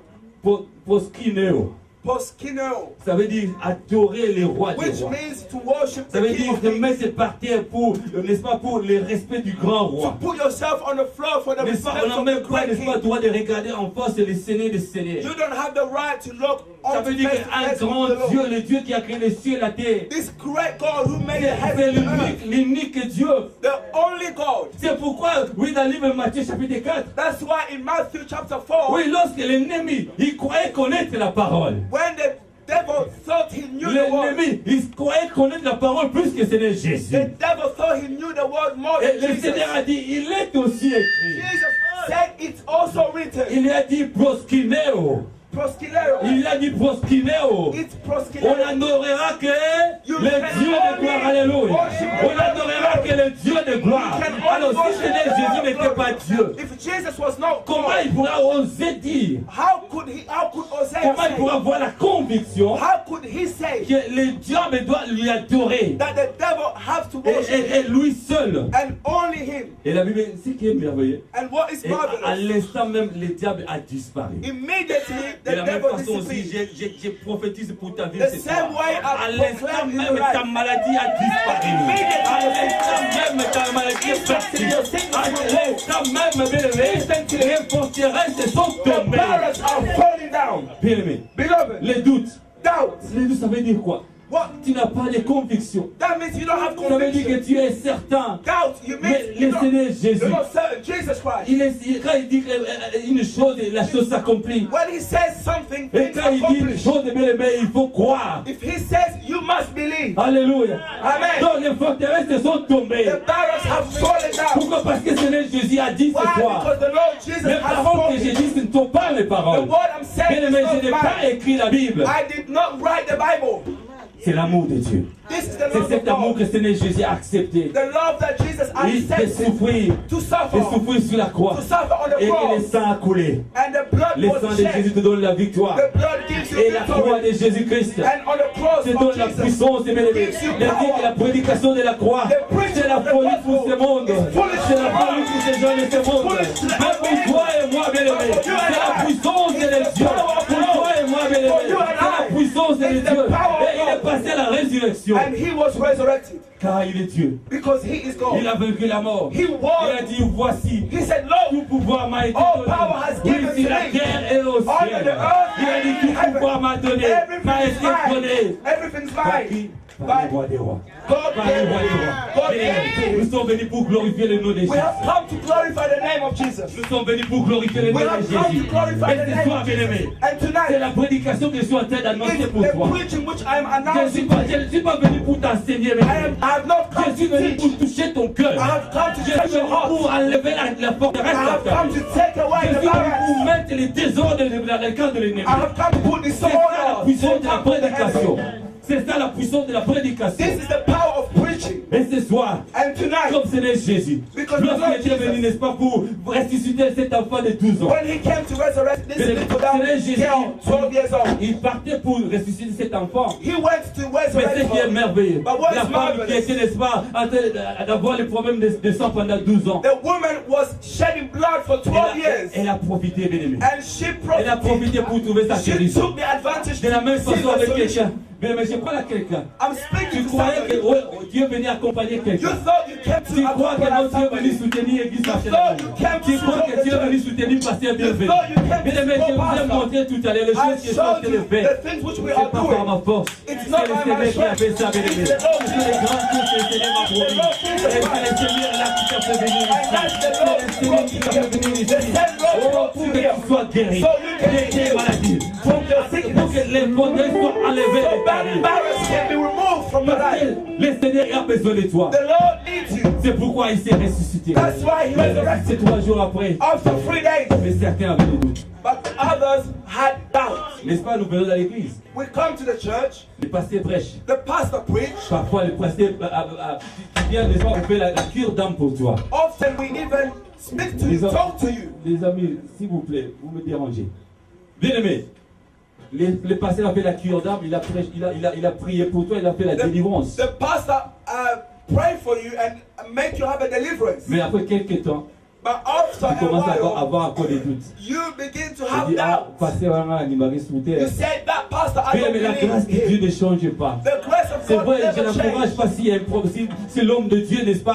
poskineo. Poskino, Ça veut dire adorer les rois des which rois. means to worship Ça the veut King dire of se Kings. mettre par terre pour, n'est-ce pas, pour le respect du grand To roi. put yourself on the floor for the N'est-ce pas, respect on n'a of même the pas, great n'est-ce pas, King. droit de regarder en face le Seigneur des Seigneurs. You don't have the right to look Ça on veut dire qu'un grand Dieu, le Dieu qui a créé les cieux et la terre, This great God who made the c'est heaven and earth, l'unique Dieu. the only God. C'est pourquoi, oui, dans le livre de Matthieu chapitre 4, That's why in Matthew chapter 4, oui, lorsque l'ennemi, il croyait connaître la parole. when the devil thought he knew the word, L'ennemi, il croyait connaître la parole plus que Seigneur Jésus. the devil thought he knew the word more Et than le Jesus. Seigneur a dit, il est aussi écrit. Jesus said it's also written. Il a dit proskineo. Proskileo. Il a dit proskineo. It's On proskileo. n'adorera que le Dieu de gloire. Alléluia. On n'adorera que le Dieu de gloire. Alors si Seigneur Jésus n'était pas Dieu, If Jesus was not comment God, il pourra oser dire, how could Hosea comment il pourra say, avoir la conviction how could he say que le diable doit lui adorer that the devil have to worship et lui seul? and only him? Et la Bible, ce qui est merveilleux, And what is et à marvelous, l'instant même, le diable a disparu. immediately De the la même devil façon aussi, disappeared. je prophétise pour ta vie The ce same soir. way I À l'instant proclaim in même, your life. ta maladie a disparu. À l'instant même, ta maladie est partie. À l'instant même, bien aimé, les forteresses se sont The tombées. barriers are falling down. Bien aimé, Beloved, les doutes. doubt. Les doutes, ça veut dire quoi? What? Tu n'as pas de conviction. That means you don't have Ça veut dire que conviction. tu es certain. Doubt, you Mais mean le you're Seigneur Jésus, not certain. Jesus Christ. quand il dit une chose, la chose s'accomplit. When he says something, Et things quand il dit une accomplish. chose, bien aimé, il faut croire. If he says, you must believe. Alléluia. Amen. Donc les forteresses se sont tombées. The barriers have fallen down. Pourquoi? Parce que Seigneur Jésus a dit Why? ce soir. Because the Lord Jesus Les has paroles que j'ai spoken. dites, ce ne sont pas mes The paroles. word I'm saying Bien is aimé, je not n'ai pas mine. écrit la Bible. I did not write the Bible. C'est l'amour de Dieu. This is the C'est love of cet amour God. que Seigneur Jésus a accepté. The love that Jesus Il de accepted souffrir. to De suffer. souffrir sur la croix. To suffer on the Et le cross. sang a coulé. And the blood Le sang was de Jésus shed. te donne la victoire. The blood gives you Et la croix victory. de Jésus-Christ And on the cross te of donne la Jesus, puissance, bien aimé. gives you Il a dit que la power. prédication de la croix, The preaching c'est la of the folie pour gospel ce monde. is foolish C'est to la the folie world. pour ces gens de ce monde. Foolish to the Mais pour world. toi et moi, bien aimé, But for you and c'est la I, puissance de it's the Dieu. power of Pour God. toi et moi, bien aimé, For you and c'est la I, puissance de it's the Dieu. power of Et il est God. passé à la résurrection. And he was resurrected Car il est Dieu. because he is God. Il a vaincu la mort. He Il won. a dit, voici. He said, Lord, Tout pouvoir m'a été all donné. power has Oui, given sur to la me. terre et au Under ciel. the earth Il a dit, and tout in heaven. pouvoir m'a donné. M'a Everything is été donné. mine. Everything's Par qui? mine. Par le roi des rois. God Par le roi des rois. God Bien, gave nous it. sommes venus pour glorifier le nom de We Jésus. have come to glorify the name of Jesus. Nous sommes venus pour glorifier le nom We de have come Jésus. to glorify Et the ce name soir, of bien Jesus. aimé, And c'est tonight, la prédication que je suis en train d'annoncer it's pour the toi. preaching which I am Je ne announcing. suis pas venu pour t'enseigner, mais I have not je come suis to venu teach. pour toucher ton cœur. I have come to Je touch suis your venu heart. pour enlever la forteresse I de have ta come vie. to take away Je the suis venu pour barriers. mettre les désordres dans le camp de l'ennemi. I have come to put the C'est ça la sword puissance de la on top of the prédication. heaven. C'est ça la puissance de la prédication. This is the power of preaching. Et ce soir, And tonight, comme Seigneur Jésus, Because the Lord lorsqu'il est venu, Jesus- n'est-ce pas, pour ressusciter cet enfant de 12 ans, when he came to resurrect this Mais little down Seigneur Jésus- girl, 12 years old, il partait pour ressusciter cet enfant. he went to Mais resurrect ce qui est her. merveilleux, But what la is femme marvelous? qui était, n'est-ce pas, en train d'avoir les problèmes de sang pendant 12 ans, The woman was shedding blood for 12 years. elle a profité, bien aimé. And she Elle a profité profited. pour trouver sa She guérison. took the advantage De la même to see façon the avec solution. quelqu'un. Bien aimé, je parle à quelqu'un. I'm Tu speaking to croyais que somebody. Dieu venait accompagner You quelqu'un. thought you came to Tu crois que accompany non, Dieu est venu somebody. soutenir l'église You Rachel. thought you came Tu to crois support que the Dieu est venu church. soutenir pasteur bienvenu. thought you came Bien to aimé, je support vous ai pastor. montré tout à l'heure les I choses qui sont en showed train de you faire. the things which we C'est are pas par ma doing. force. It's C'est not le by my Seigneur qui a strength. fait ça, bien aimé. It's the Lord C'est les Jesus. grands choses que le Seigneur m'a promis. The Lord Jesus Et c'est le Christ. Seigneur là qui t'a fait venir And that's ici. the C'est Lord le who Seigneur brought qui you t'a fait here. venir The ici. same Lord Oh, brought pour you que here. tu sois guéri. So you can be Des healed. maladies. Pour que your pour sickness. que les fondés soient enlevés. So bad barriers can be removed from your Parce life. que le Seigneur a besoin de toi. The Lord needs you. C'est pourquoi il s'est ressuscité. That's why he resurrected. C'est 3 jours après. After 3 days. Mais certains avaient des doutes. But others had doubts. N'est-ce pas, nous venons dans l'église. We come to the church. Les pasteurs prêchent. The pastor preach. Parfois, le pasteur tu viens, n'est-ce pas, on fait la cure d'âme pour toi. Often we even speak to you, talk to you. Les amis, s'il vous plaît, vous me dérangez. Bien aimé, le pasteur a fait la cure d'âme, il a prié pour toi, il a fait la délivrance. The pastor pray for you and make you have a deliverance. Mais après quelques temps, But after tu a commences à while, avoir encore des doutes. you begin to Tu have dis, ah, doubts. pasteur, il m'a ressuscité. You said that pastor, I Bien don't aimé, la grâce de believe Dieu him. ne change pas. The grace of C'est God vrai, je never n'encourage changes. pas si l'homme de Dieu, n'est-ce pas,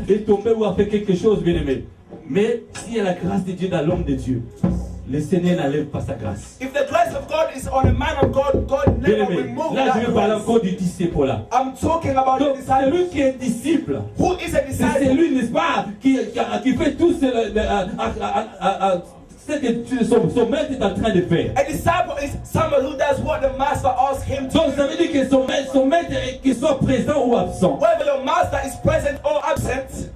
est tombé ou a fait quelque chose, bien aimé. Mais s'il y a la grâce de Dieu dans l'homme de Dieu, le Seigneur n'enlève pas sa grâce. If the grace of God is on a man of God, God Bien never aimé, removes là je that vais parler grace. encore du disciple là. I'm talking about Donc the c'est disciple. lui qui est disciple. Who is a C'est disciple? lui, n'est-ce pas, qui fait tout ce que son maître est en train de faire. A disciple is someone who does what the master asks him to Donc ça veut dire que son maître, qu'il soit présent ou absent. Whether your master is present or absent,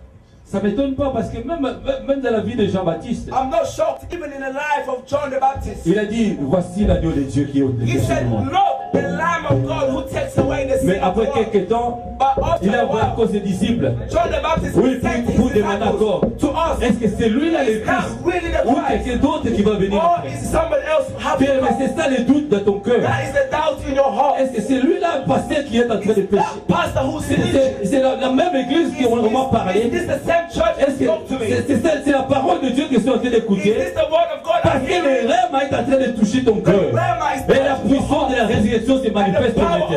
Ça ne m'étonne pas parce que même dans la vie de Jean-Baptiste, I'm not shocked. Even in the life of John the Baptist, il a dit, voici l'agneau de Dieu qui est au-dessus he du said, monde. look, the Lamb of God who takes away the sin Mais of après the world. quelques temps, But after il a a envoyé while, encore ses disciples. John the Baptist Oui, sent his pour demander encore. disciples to us. Est-ce que c'est lui là le Is that Christ really the ou Christ? quelqu'un d'autre qui va venir Or après? is someone else have Bien, to mais come? c'est ça le doute dans ton cœur. That is the doubt in your heart. Est-ce que c'est lui là le pasteur qui est en train de Is pécher? that pastor who's preaching? C'est la même église qui on va Is parler. this the same church Est-ce that spoke to que me? c'est la parole de Dieu que je suis en train Is d'écouter? this the word of God Parce I'm que le hearing? rêve est en train de toucher ton cœur. Et la puissance de la résurrection se manifeste maintenant.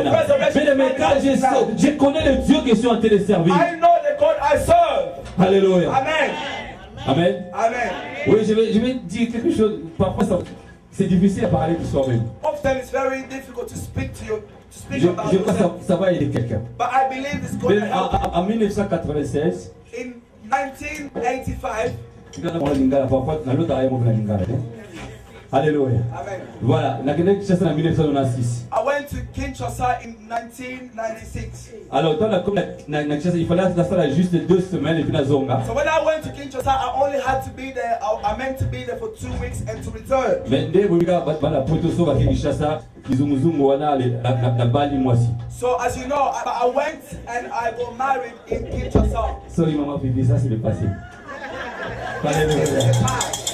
Mais quand je connais le Dieu que je suis en train de servir. I know the God I serve. Alléluia. Amen. Amen. Amen. Oui, je vais dire quelque chose. Parfois, c'est difficile à parler de soi-même. Often it's very difficult to speak to you, to speak Je about crois que yourself. ça va aider quelqu'un. But I believe it's going to Mais help. en 1996, In 1985, Alléluia. Amen. Voilà, la Kinshasa en 1996. I went to Kinshasa in 1996. Alors, dans la Kinshasa, il fallait rester juste 2 semaines et puis la zonga. So when I went to Kinshasa, I only had to be there. I meant to be there for 2 weeks and to return. Mais dès que vous regardez la poto sur la Kinshasa, kizunguzungu wana la bali mwasi. So as you know, I went and I got married in Kinshasa. Sorry maman pipi, ça c'est le passé. This is Alléluia. the past.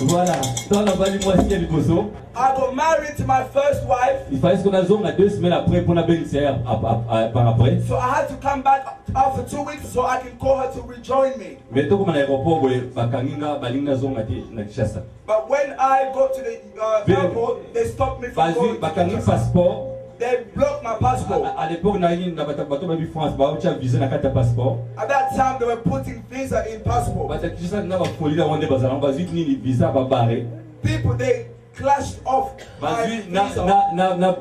Voilà, dans la bali mwasi ya Liboso, I got married to my first wife. il fallait qu'on a zonga 2 semaines après pour la bénéficiaire par après. So I had to come back after 2 weeks so I can call her to rejoin me. Mais tant qu'on a l'aéroport, bakaninga balinga zonga te na Kinshasa. But when I got to the airport, they stopped me from going to Bakangi Kinshasa. passeport. They blocked my passport. À l'époque, na bato babi France, ba ucha visa na kata passeport. At that time, they were putting visa in passport. Bata Kinshasa na ba folie da wande bazala, bazit nini visa ba bare. People, they clashed off my Bazui visa na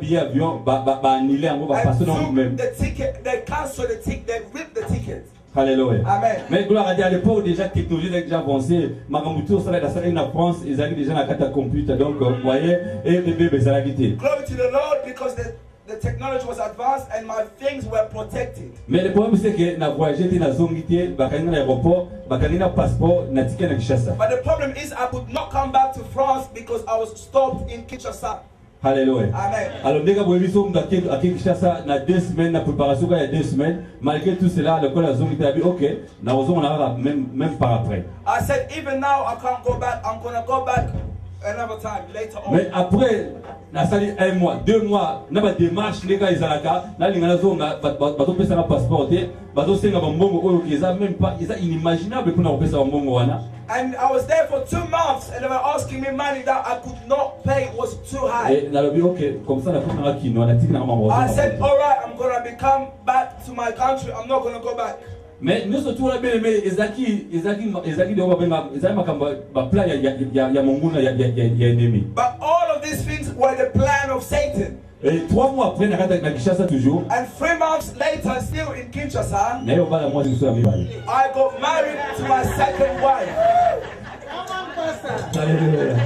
billet avion ba annulé en ba passer dans and même. took the ticket. They canceled the ticket. They ripped the ticket. Alléluia. Amen. Mais gloire à Dieu, à l'époque déjà technologie déjà avancée, makambuto ça la salle en France, ils avaient déjà na kata computer donc vous voyez et bébé bezala gité. Glory to the Lord because the technology was advanced and my things were protected. Mais le problème c'est que na voyager té na zongité, bakanga na aéroport, bakanga na passeport na ticket na Kinshasa. But the problem is I could not come back to France because I was stopped in Kinshasa. Alléluia. Amen. Alors, dès que vous avez vu à Kinshasa, dans 2 semaines, la préparation, il y a 2 semaines, malgré tout cela, le col a zone qui a dit, ok, on a même par après. I said, even now I can't go back. I'm going to go back another time later on. Mais après, na sali 1 mois, 2 mois, na ba démarche les gars izalaka, na lingana zonga bato pesa na passeport te, bato senga bambongo oyo kiza même pas, ils inimaginable pour na pesa bambongo wana. And I was there for 2 months and they were asking me money that I could not pay. It was too high. Et na lobi ok, comme ça na faut na kino na tika na mama. I said, all right, I'm going to become back to my country. I'm not going to go back. Mais nous sommes tous là bien mais ezaki de babenga ezaki makamba ba plan ya monguna ya ennemi. But all of these things were the plan of Satan. Et 3 mois après na Kinshasa toujours. And 3 months later, still in Kinshasa, Na yo bala moi je suis ami bali. I got married to my second wife. Alléluia.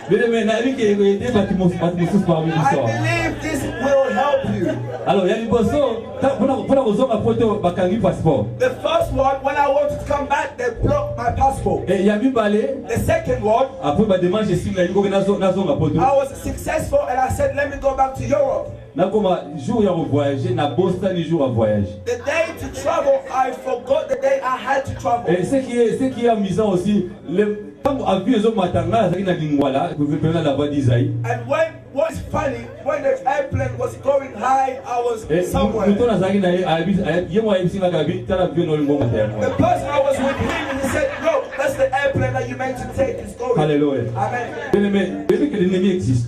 Bien-aimé, n'a vu qu'il était bâtiment parmi I l'histoire. believe this will help you. Alors, il y a les bossons, pour la raison à photo, bakangi passeport. The first one, when I wanted to come back, they blocked my passport. Et il y a mis balé, The second one, après, bah, demande, j'ai signé, il y a une zone à photo. I was successful and I said, let me go back to Europe. N'a comme jour il y a voyager, n'a Boston ni jour à voyager. The day to travel, I forgot the day I had to travel. Et ce qui est amusant aussi, quand on a vu les hommes matanga, ça qui n'a qu'une voilà, vous pouvez prendre la voix d'Isaïe. And what's funny, when the airplane was going high, I was Et somewhere. nous tournons à Zagina, il y a moi ici dans la vie, tu as la vie dans le monde matin. The person I was with him, he said, look, that's the airplane that you meant to take. It's going. Alléluia. Amen. Bien aimé, depuis que l'ennemi existe,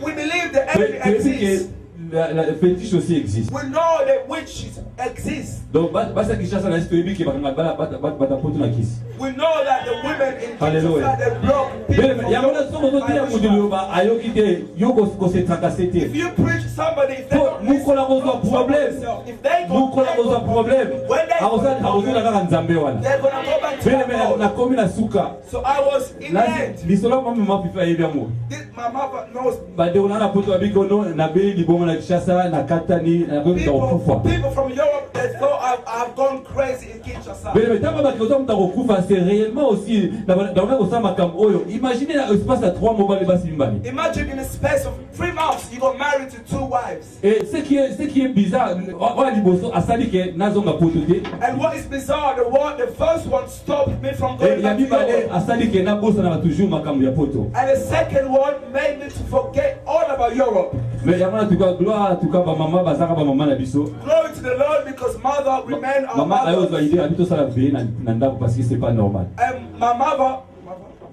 We believe the enemy depuis exists. que la fétiche aussi existe. We know that witches exist. Donc, basta qui chasse la histoire qui va bata poto na kisi. We know that the women in Hallelujah. Kinshasa, they block Bien people aimé, il y a mon somo de dire mon Dieu ba ayo qui te yo ko se tracasser. If you preach somebody, if they don't Nous listen, collaborons un problème. if they Nous go, collaborons un problème. when they Arosa na nzambe wana. they're gonna go back to Bien their aimé, na mouth. komi na suka. So I was in the Là, end. l'histoire maman fifa yebia mo. My mother knows Bade on a poto abiko no na be libongo na Kinshasa na katani na ko kufa. people from Europe that thought I've gone crazy in Kinshasa. Mais le temps que nous avons kufa, c'est réellement aussi dans le au sama kam oyo. Imaginez l'espace à 3 mois les basi mbali. Imagine in a space of 3 months you got married to 2 wives. Et ce qui est bizarre, on a liboso a sali que nazonga potote. And what is bizarre, the first one stopped me from Et going ya back to bibale Europe. a sali que na bosa na toujours makambo ya poto. And the second one made me to forget all about Europe. Mais ya mana tuka gloire tuka ba mama bazaka ba mama na biso. Glory to the Lord because mother remained our Mama ayo za mother. idée habito sala be na ndako parce que c'est pas normal. And my mother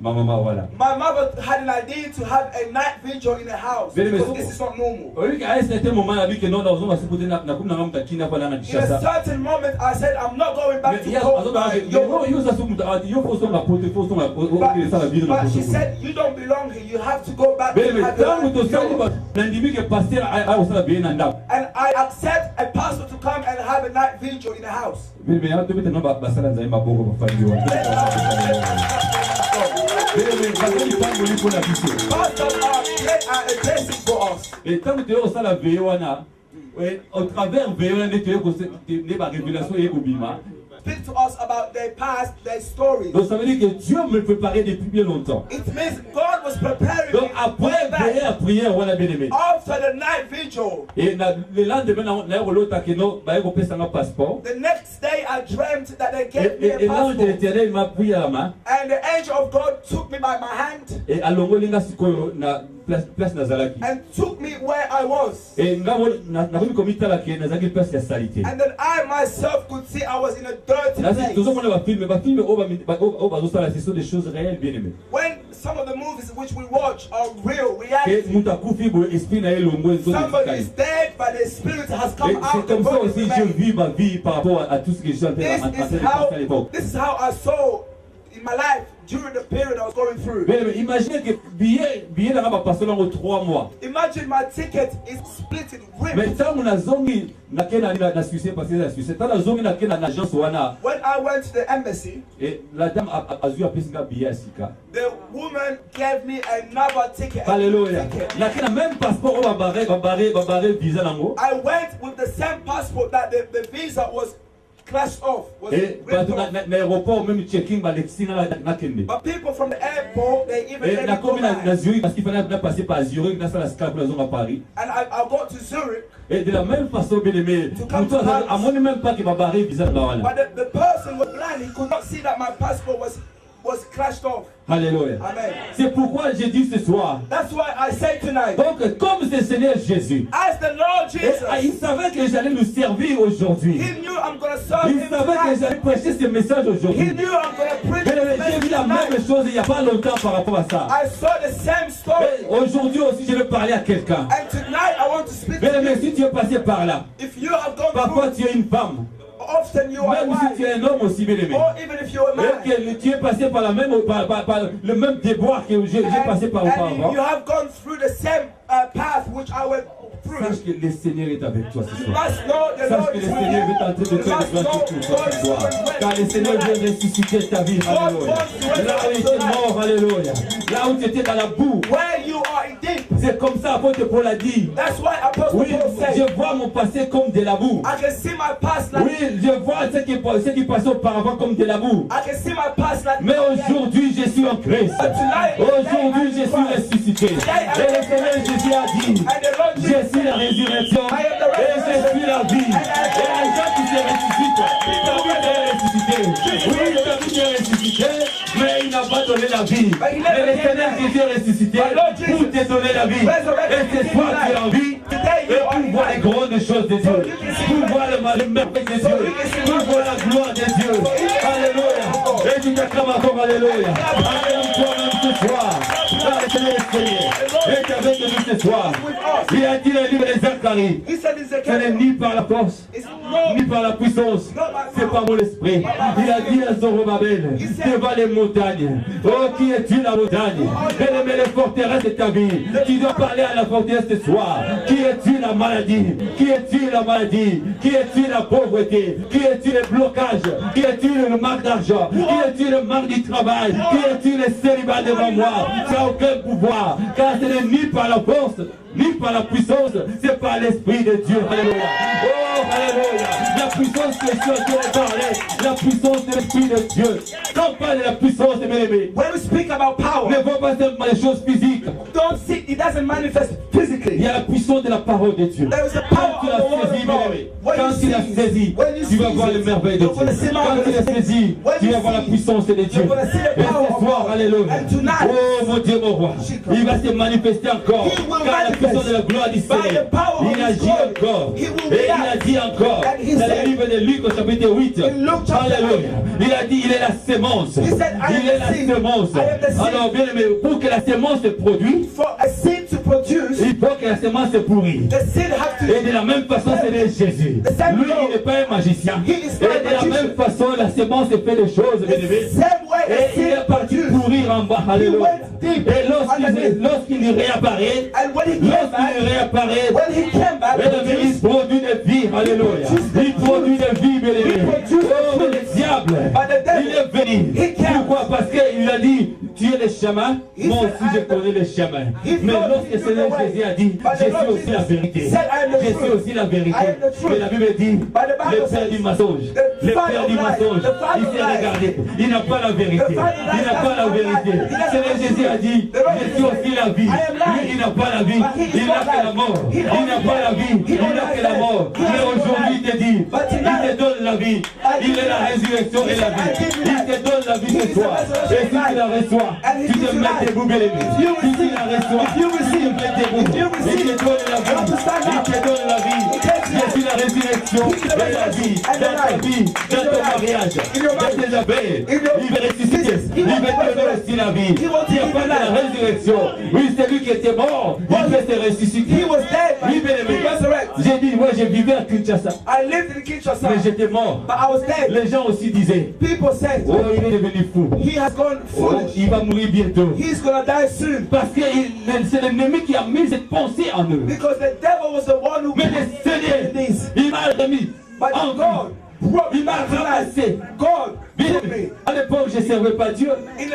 Voilà. My mother had an idea to have a night vigil in the house because this is not normal. Oui, à un certain moment la vie que non dans on va se poser na comme na ngam takina pa na In a Kinshasa. certain moment, I said, I'm not going back Mais to il y a Europe. yo ça sous yo faut son la pote faut son la ça la vie de la But she pote. said, you don't belong here. You have to go back Mais and have tant your que night tu sali vigil. ba nandimi que pasteur a au sala bien nanda. And I accept a pastor to come and have a night vigil in the house. Mais ya to betena ba sala nzai maboko ba fandi wa. Mais bazali tango liko na biso. Pastors are a blessing for us. Et tant que tu au sala vewana au travers vewana ne tu ko ne ba révélation et kobima. Speak to us about their past, their stories. Donc ça veut dire que Dieu me préparait depuis bien longtemps. It means God was preparing Donc me après way back veiller à prière voilà bien aimé. after the night vigil. Et le lendemain na l'autre que non ba ko pesa un passeport. The next day I dreamt that they gave me Et a l'ange de passport. l'Éternel m'a pris à la main. And the angel of God took me by my hand Et alongolinga sikoyo na place nazalaki. and took me where I was. Et ngamo na komi komita la ke nazaki place ya salité. And then I myself could see I was in a dirty Là c'est toujours place. mon film au bazo sala ce sont des choses réelles bien aimées. When some of the movies which we watch are real, Que reality. muta kufi bo esprit na elongo Somebody is dead, but the spirit has come Et out c'est of comme the ça body. aussi je vis ma vie par rapport à tout ce que j'ai en train de passer à l'époque. This is how I saw in my life during the period I was going through. Mais imaginez que billet là va passer dans 3 mois. Imagine my ticket is split in Mais ripped. tant na zongi na kena na Suisse parce que la Suisse tant na zongi na kena na agence wana When I went to the embassy, et la dame a vu appeler ça billet à Sika. the woman gave me another ticket. Alléluia. Na kena même passeport on va barrer visa nango. I went with the same passport that the visa was clashed off. Was Et ripped na off. aéroport même checking ba lexi na kende. But people from the airport, they even Et let na me go comme na back. Zurich parce qu'il fallait passer par Zurich na la scalp la zone à Paris. And I got to Zurich, Et de la même façon bien aimé, à mon même pas qu'il va barrer visa na wana. but the person was blind. He could not see that my passport was clashed off. Alléluia. Amen. C'est pourquoi j'ai dit ce soir. That's why I say tonight, Donc comme c'est Seigneur Jésus, as the Lord et, Jesus, il savait que j'allais nous servir aujourd'hui. He knew I'm going to serve Il Him savait que tonight. j'allais prêcher ce message He aujourd'hui. knew I'm going to preach Mais this j'ai vu message la même tonight. chose il n'y a pas longtemps par rapport à ça. I saw the same story. Et aujourd'hui aussi je vais parler à quelqu'un. And tonight I want to speak Mais to you. si tu es passé par là, If you have gone parfois through, tu es une femme, often you are a même si tu wife, es un homme aussi bien aimé. or even if you're a man, Et que tu es passé par la même, par le même déboire que j'ai passé par and auparavant. you have gone through the same path which I went through. Sache que le Seigneur est avec toi ce You soir. must know the Sache Lord que is le with Seigneur veut you. tenter de You faire must de know toi toute God is gloire. Car le Seigneur vient ressusciter ta vie. Alléluia. Là où tu étais mort, alléluia. Là où tu étais dans la boue. Where you are in deep. C'est comme ça, apôtre Paul a dit. That's why Apostle Oui, Paul said, je vois mon passé comme de la boue. I can see my past like Oui, je vois ce qui passait auparavant comme de la boue. I can see my past like Mais aujourd'hui, je suis en Christ. Aujourd'hui, je suis ressuscité. Et le Seigneur Jésus a dit, je suis la résurrection et je suis la vie. Et les gens qui se ressuscitent, ta vie est ressuscité. Oui, ta vie est ressuscité, mais il n'a pas donné la vie. Mais le Seigneur Jésus est ressuscité pour te donner la vie. Et c'est toi qui es en vie. Et pour voir les grandes choses de Dieu, pour voir le merveille de Dieu, pour voir la gloire de Dieu. Alléluia. Et tu t'acclames encore, alléluia. Alléluia toi-même ce soir. Car le Seigneur est Seigneur. Et tu avec nous ce soir. Il a dit dans le livre de Zacharie, he said in ce n'est Zechariah, ni par la force, it's no ni par la puissance, c'est par mon esprit. Il a dit à Zorobabel, devant les montagnes. Oh, qui es-tu la montagne? Bien-aimé, les forteresses de ta vie. Tu dois parler à la forteresse ce soir. Qui es-tu la maladie? Qui es-tu la maladie? Qui es-tu la pauvreté? Qui es-tu le blocage? Qui es-tu le manque d'argent? Qui es-tu le manque du travail? Qui es-tu le célibat devant moi? Tu n'as aucun pouvoir, car ce n'est ni par la force, ni par la puissance, c'est par l'Esprit de Dieu. Alléluia. Oh, alléluia. La puissance que je parlais, la puissance de l'Esprit de Dieu. Quand on parle de la puissance de mes when we speak about power, ne vois pas seulement les choses physiques. don't see it doesn't manifest Il physically. y a la puissance de la parole de Dieu. There is a Quand power tu of l'as the word saisi, of God. bien-aimé, When quand you tu l'as see saisi, it, when you tu vas see voir it, les merveilles de you're Dieu. gonna see Quand tu l'as saisi, When tu you vas voir la see it, puissance de Dieu. you're gonna see the Et power ce of soir, God. alléluia. And tonight, Oh mon Dieu, mon roi, il va se manifester encore. He will Car la puissance de la gloire du by the Seigneur, power of il His agit glory, encore. He will Et il a react. dit encore, And he dans said, le livre de Luc au chapitre 8, in Luke chapter alléluia, il a dit, il est la sémence. He said, I am Il est the la seed. sémence. I am the seed. Alors bien aimé, pour que la sémence se produise, For a seed to produce, il faut que la sémence se pourrit. the seed have to. Et de la même façon, c'est de Jésus. Lui, il n'est pas un magicien. He is Et not a de la magician. même façon, la sémence fait des choses, bien aimé. The same way a Et il seed est parti produced. pourrir en bas. Alléluia. went deep Et underneath. lorsqu'il réapparaît, And when he came back, when he came back, il produit des vies. Alléluia. Il produit des vies, bien aimé. Oh, mais le diable, il est venu. Pourquoi? Parce qu'il a dit, tu es le chemin. Moi aussi, je connais le chemin. Mais lorsque le Seigneur Jésus a dit, je suis aussi la vérité. Je suis aussi la vérité. Mais la Bible dit, le père du mensonge, le père du mensonge, il s'est regardé. Il n'a pas la vérité. Il n'a pas la vérité. Le Seigneur Jésus a dit, je suis aussi la vie. Lui, il n'a pas la vie. Il n'a que la mort. Il n'a pas la vie. Il n'a que la mort. Mais aujourd'hui, il te dit, il te donne la vie. Il est la résurrection et la vie. Il te donne la vie ce soir. Et si tu la reçois, tu te mets debout, bien aimé. Si tu la reçois, tu te mets debout. Il te donne la vie. Il te donne la vie. Je suis la résurrection et la vie. Dans ta vie, dans ton mariage, dans tes affaires, il va ressusciter. Il va te donner aussi la vie. Il n'y a pas de la résurrection. Oui, c'est lui qui était mort. Il peut se ressusciter. he was dead, but Oui, bien he aimé. resurrected. J'ai dit, moi, je vivais à Kinshasa. I lived in Kinshasa, Mais j'étais mort. but I was dead. Les gens aussi disaient, People said, oh, il est devenu fou. he has gone Oh, foolish. il va mourir bientôt. He's gonna die soon. Parce que c'est l'ennemi qui a mis cette pensée en eux. Because the devil was the one who Mais le Seigneur, this. il m'a remis. But en God vie. brought Il me m'a back to life. ramassé. God Bien brought aimé, me. à l'époque, je ne servais pas Dieu,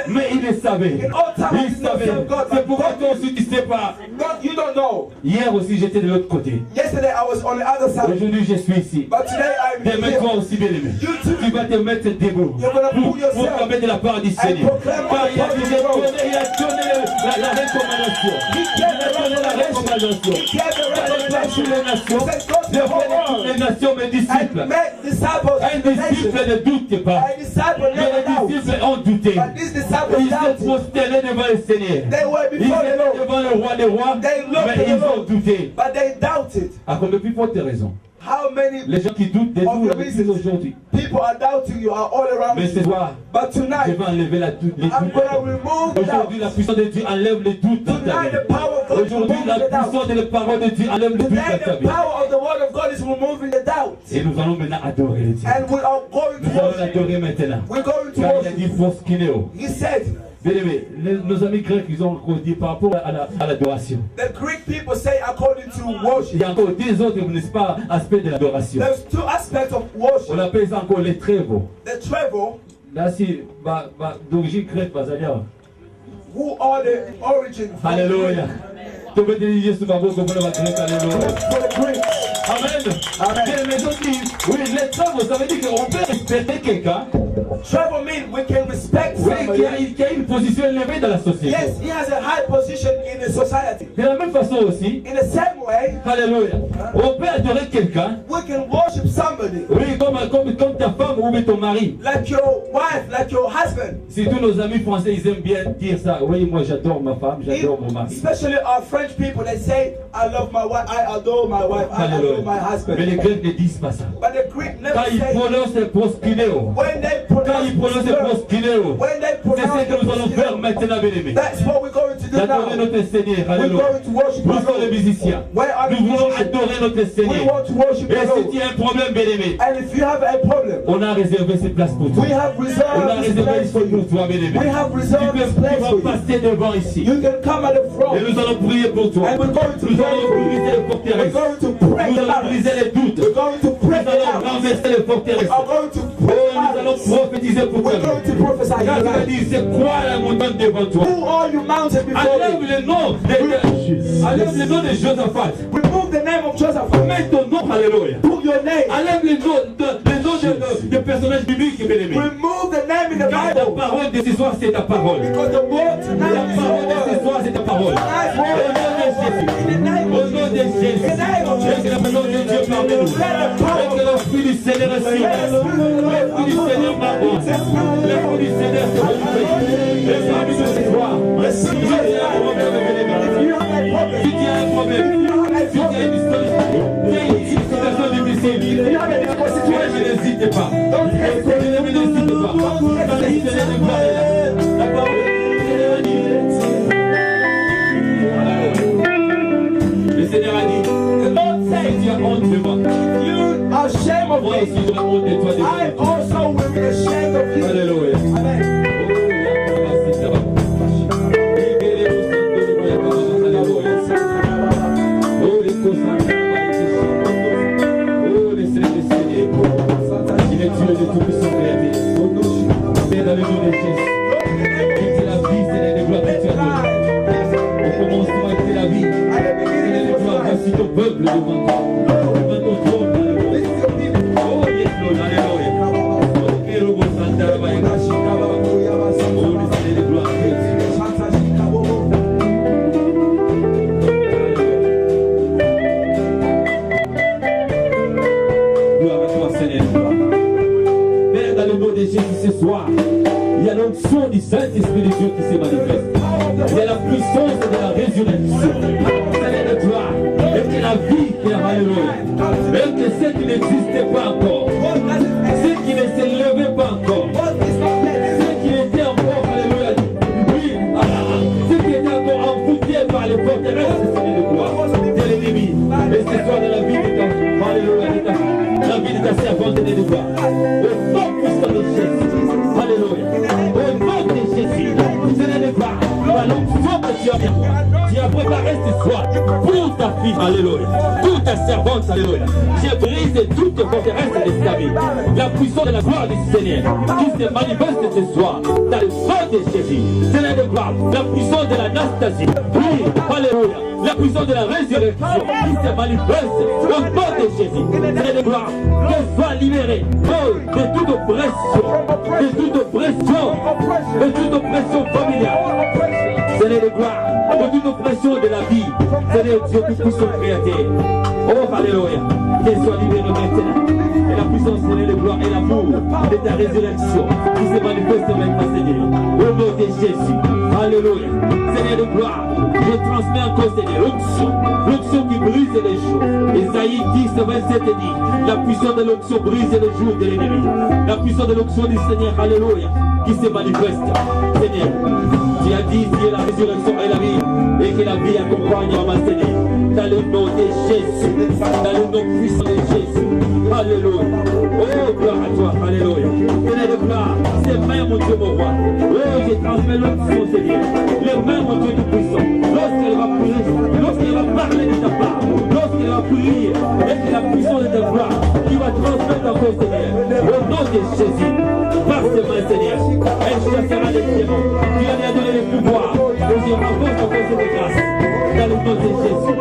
mais il le savait. In all time, I Il did not savait. serve God, C'est but pourquoi God- toi aussi tu ne sais pas. God, you don't know. Hier aussi, j'étais de l'autre côté. Yesterday I was on the other side, Aujourd'hui, je suis ici. but today I'm Demain, here. toi aussi, bien aimé. You too. Tu vas te mettre debout You're gonna pour pull yourself proclamer de la part du Seigneur. proclaim Car il a the dit, word of God. il a donné la recommandation. He Il gave a the donné la recommandation. He gave the D'aller par toutes les nations, He said, go to de the whole faire de toutes world les nations mes disciples. and make disciples Un of the nations. disciple ne doute pas. A disciple Mais never les doubts. disciples ont douté. But these disciples Ils se doubted. prosternaient devant le Seigneur. They were Ils before the étaient Lord, devant le roi des rois, They looked mais to the ils ont Lord. douté. but they doubted. À combien de plus forte raison? How many Les gens qui doutent des Of doutes the avec reasons. nous aujourd'hui. people are doubting you are all around Mais ce you. soir, But je tonight, vais enlever les doutes. I'm going to remove the doubt. Aujourd'hui, la puissance de Dieu enlève les doutes dans ta Tonight, vie. the power of God is Aujourd'hui, removing la the doubt. puissance de la parole de Dieu enlève les doutes Tonight, dans ta the vie. power of the word of God is removing the doubt. Et nous allons maintenant adorer le Dieu. And we are going to Nous allons worship. l'adorer maintenant. We're going to Car il a worship. dit Proskineo. He said, Nos amis grecs, ils ont dit par rapport à l'adoration. The Greek people say according to Il worship. y a encore deux autres, n'est-ce pas, aspects de l'adoration. There's two aspects of worship. On appelle ça encore les trevo. The trevo, Là, si, d'origine grecque, who are the origin from Alléluia. Tu peux te dire sur ma bouche, comme on va dire, alléluia. for the Greeks. Amen. Amen. Mais les autres disent, oui, les trevo, ça veut dire qu'on peut respecter quelqu'un. Trevo means we can respect Oui, somebody. qui a une position élevée dans la société. Yes, he has a high position in the society. De la même façon aussi, In the same way, alléluia, on peut adorer quelqu'un, we can worship somebody oui, comme ta femme ou ton mari. like your wife, like your husband. Si tous nos amis français, ils aiment bien dire ça, oui, moi j'adore ma femme, j'adore mon mari. Especially our French people, they say, I love my wife, I adore my wife, I adore my Mais les husband. Grecs ne disent pas ça. But the Greek never Quand ils say, prononcent le proskuneo, when they quand ils prononcent le pronounce proskuneo, when they c'est ce que nous allons pronounce faire maintenant, bien-aimés. that's what we're going to do D'adorer now. notre Seigneur, We're alléluia. going to worship Nous the sommes les Lord. musiciens. Where are Nous the voulons musicians? adorer notre We Seigneur. want to worship Et the si Lord. tu as un problème, bien-aimé, And if you have a problem, on a réservé ces places pour toi. we have On a reserved this réservé place for ici pour you. toi, bien-aimé. We have Tu reserved this peux place for you. passer devant ici. You can come at the Et front. nous allons prier pour toi. And we're going to Nous pray allons for you. briser les We're forteresses. going to break Nous the allons briser barriers. les doutes. We're going to Nous break the allons barriers. renverser les We forteresses. are going to Oh, break nous allons barriers. prophétiser pour toi. We're going to prophesy. Quand tu vas dire, c'est quoi la montagne devant toi? Who are you mounted before Enlève you? le nom enlève le nom de Josaphat. Remove the name of Joseph. Mets ton nom, alléluia. Put your name. Enlève le nom de personnages bibliques, bien-aimés. Remove the name in the Car la Bible. parole de ce soir, c'est ta parole. Because the word La tonight is parole your de ce word. soir, c'est ta parole. Au nom de Jésus. Au nom de Jésus. Et que la présence de Dieu parmi nous. Et que l'Esprit du Seigneur est sur nous. L'Esprit du Seigneur m'aborde. L'Esprit du Seigneur se remplit. Et parmi nous ce soir, si tu as un problème, bien-aimé, si tu as un problème, si tu as une situation difficile, ne n'hésite pas. Ne n'hésite pas. Quand le Seigneur de gloire est là, la parole du Seigneur a dit. Le Seigneur a dit, si tu as honte de moi, You are ashamed of moi me. aussi j'aurai honte de toi. I also will be ashamed of you. Alléluia. Amen. Il est Dieu de tout puissant créateur. Père, dans le nom de Jésus. C'est la vie, c'est les gloires que tu as données. Au commencement était la vie. C'est les gloires, voici ton peuple devant toi. Devant ton trône, alléluia. Oh, yes, Lord, alléluia. Oh, que robo santa la baïga. Oh, c'est les gloires que tu as. Gloire à toi, Seigneur. Père, dans le nom de Jésus ce soir, il y a l'onction du Saint-Esprit de Dieu qui se manifeste. Il y a la puissance de la résurrection. Seigneur de gloire. Et que la vie, Père, alléluia. Et que ce qui n'existait pas encore, ce qui ne s'élevait pas encore, ce qui était encore, alléluia, oui, ce qui était encore envoûté par les forteresses, Seigneur de gloire, de l'ennemi. Et ce soir de la vie de ta, alléluia, de ta, la vie de ta servante, Seigneur de gloire. Au nom puissant de Jésus, alléluia. Au nom de Jésus, Seigneur de gloire, par l'onction que tu as préparé ce soir pour ta fille, alléluia. Toute ta servante, alléluia. J'ai brisé toutes tes forteresses de ta vie. La puissance de la gloire du Seigneur qui se manifeste ce soir dans le sang de Jésus. Seigneur de gloire, la puissance de l'Anastasie. Oui, alléluia. La puissance de la résurrection qui se manifeste au nom de Jésus. Seigneur de gloire, qu'elle soit libérée de toute oppression, de toute oppression, de toute oppression familiale. Seigneur de gloire, de toute oppression de la vie. Seigneur Dieu tout-puissant créateur. Oh, alléluia. Qu'elle soit libérée maintenant. Et la puissance, Seigneur de gloire, et l'amour de ta résurrection qui se manifeste maintenant, Seigneur. Au nom de Jésus. Alléluia. Seigneur de gloire, je transmets encore, Seigneur, l'onction qui brise les jours. Esaïe 10, 27 dit, la puissance de l'onction brise les jours de l'ennemi. La puissance de l'onction du Seigneur, alléluia, qui se manifeste. Seigneur, tu as dit, Dieu, la résurrection et la vie, et que la vie accompagne ma Seigneur. Dans le nom de Jésus, dans le nom puissant de Jésus. Alléluia. Oh, gloire à toi, alléluia. Seigneur de gloire, c'est vrai, mon Dieu, mon roi. Oh, je transmets l'onction de Jésus. Par ce main, Seigneur, elle chassera les démons. Tu as donné le pouvoir. Et je rencontre ton conseil de grâce. Dans le nom de Jésus.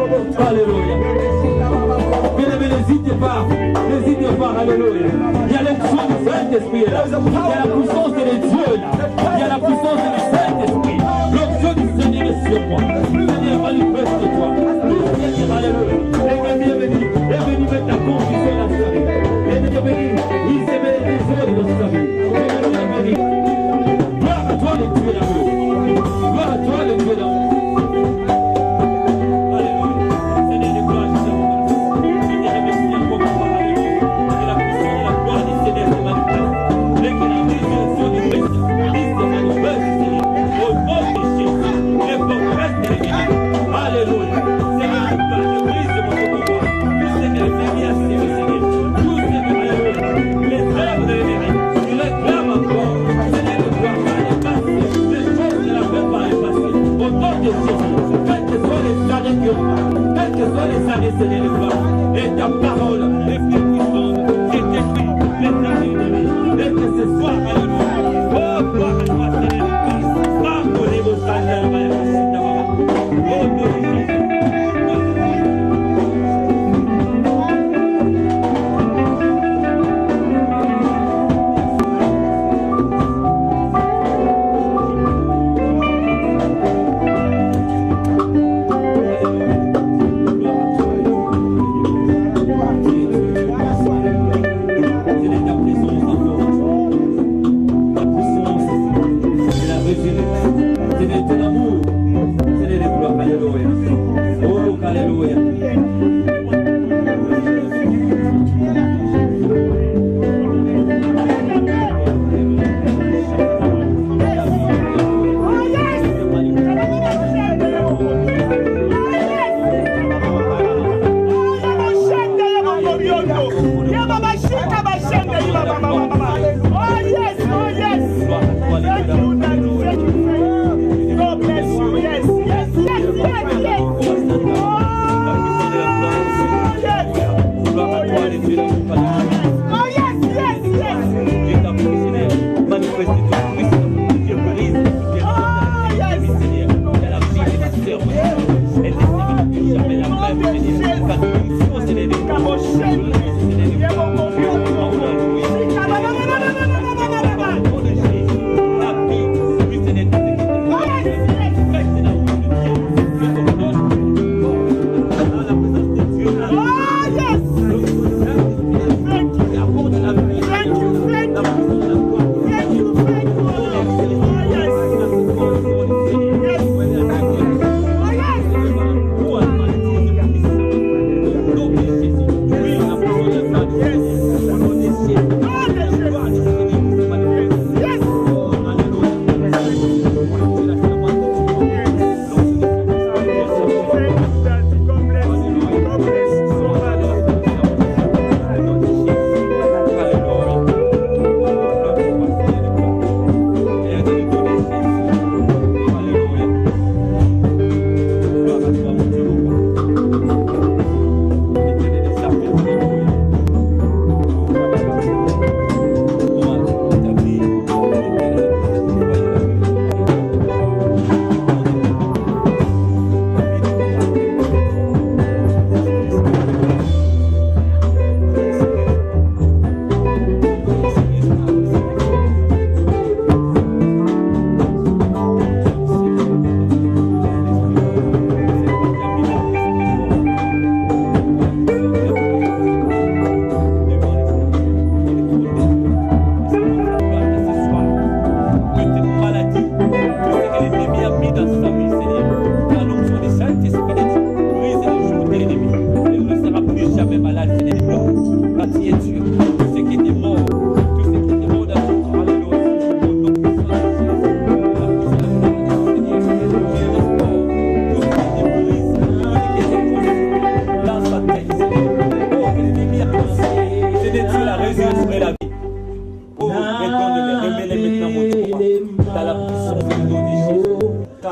Alléluia. Bien-aimé, n'hésitez pas. N'hésitez pas. Alléluia. Il y a l'action du Saint-Esprit là. Il y a la puissance de Dieu là. Il y a la puissance du Saint-Esprit. L'onction du Seigneur est sur moi. Seigneur, manifeste-toi. Alléluia. Et venu mettre la confusion dans sa vie. Et venu, il s'est mis les choses dans sa vie. Gloire à toi, le Dieu d'amour. Gloire à toi, le Dieu d'amour. Quelles que soient les années, Seigneur, de gloire, et ta parole, les fils qui sont, qui est écrit, les années de vie, et que ce soit, alléluia, oh, gloire à toi, Seigneur, de gloire, pardonnez vos Seigneur, oh, nom de Jésus.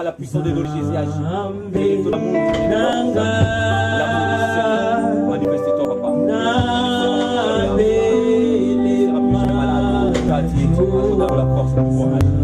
La puissance de notre Jésus agit. Manifeste-toi, papa. Voilà.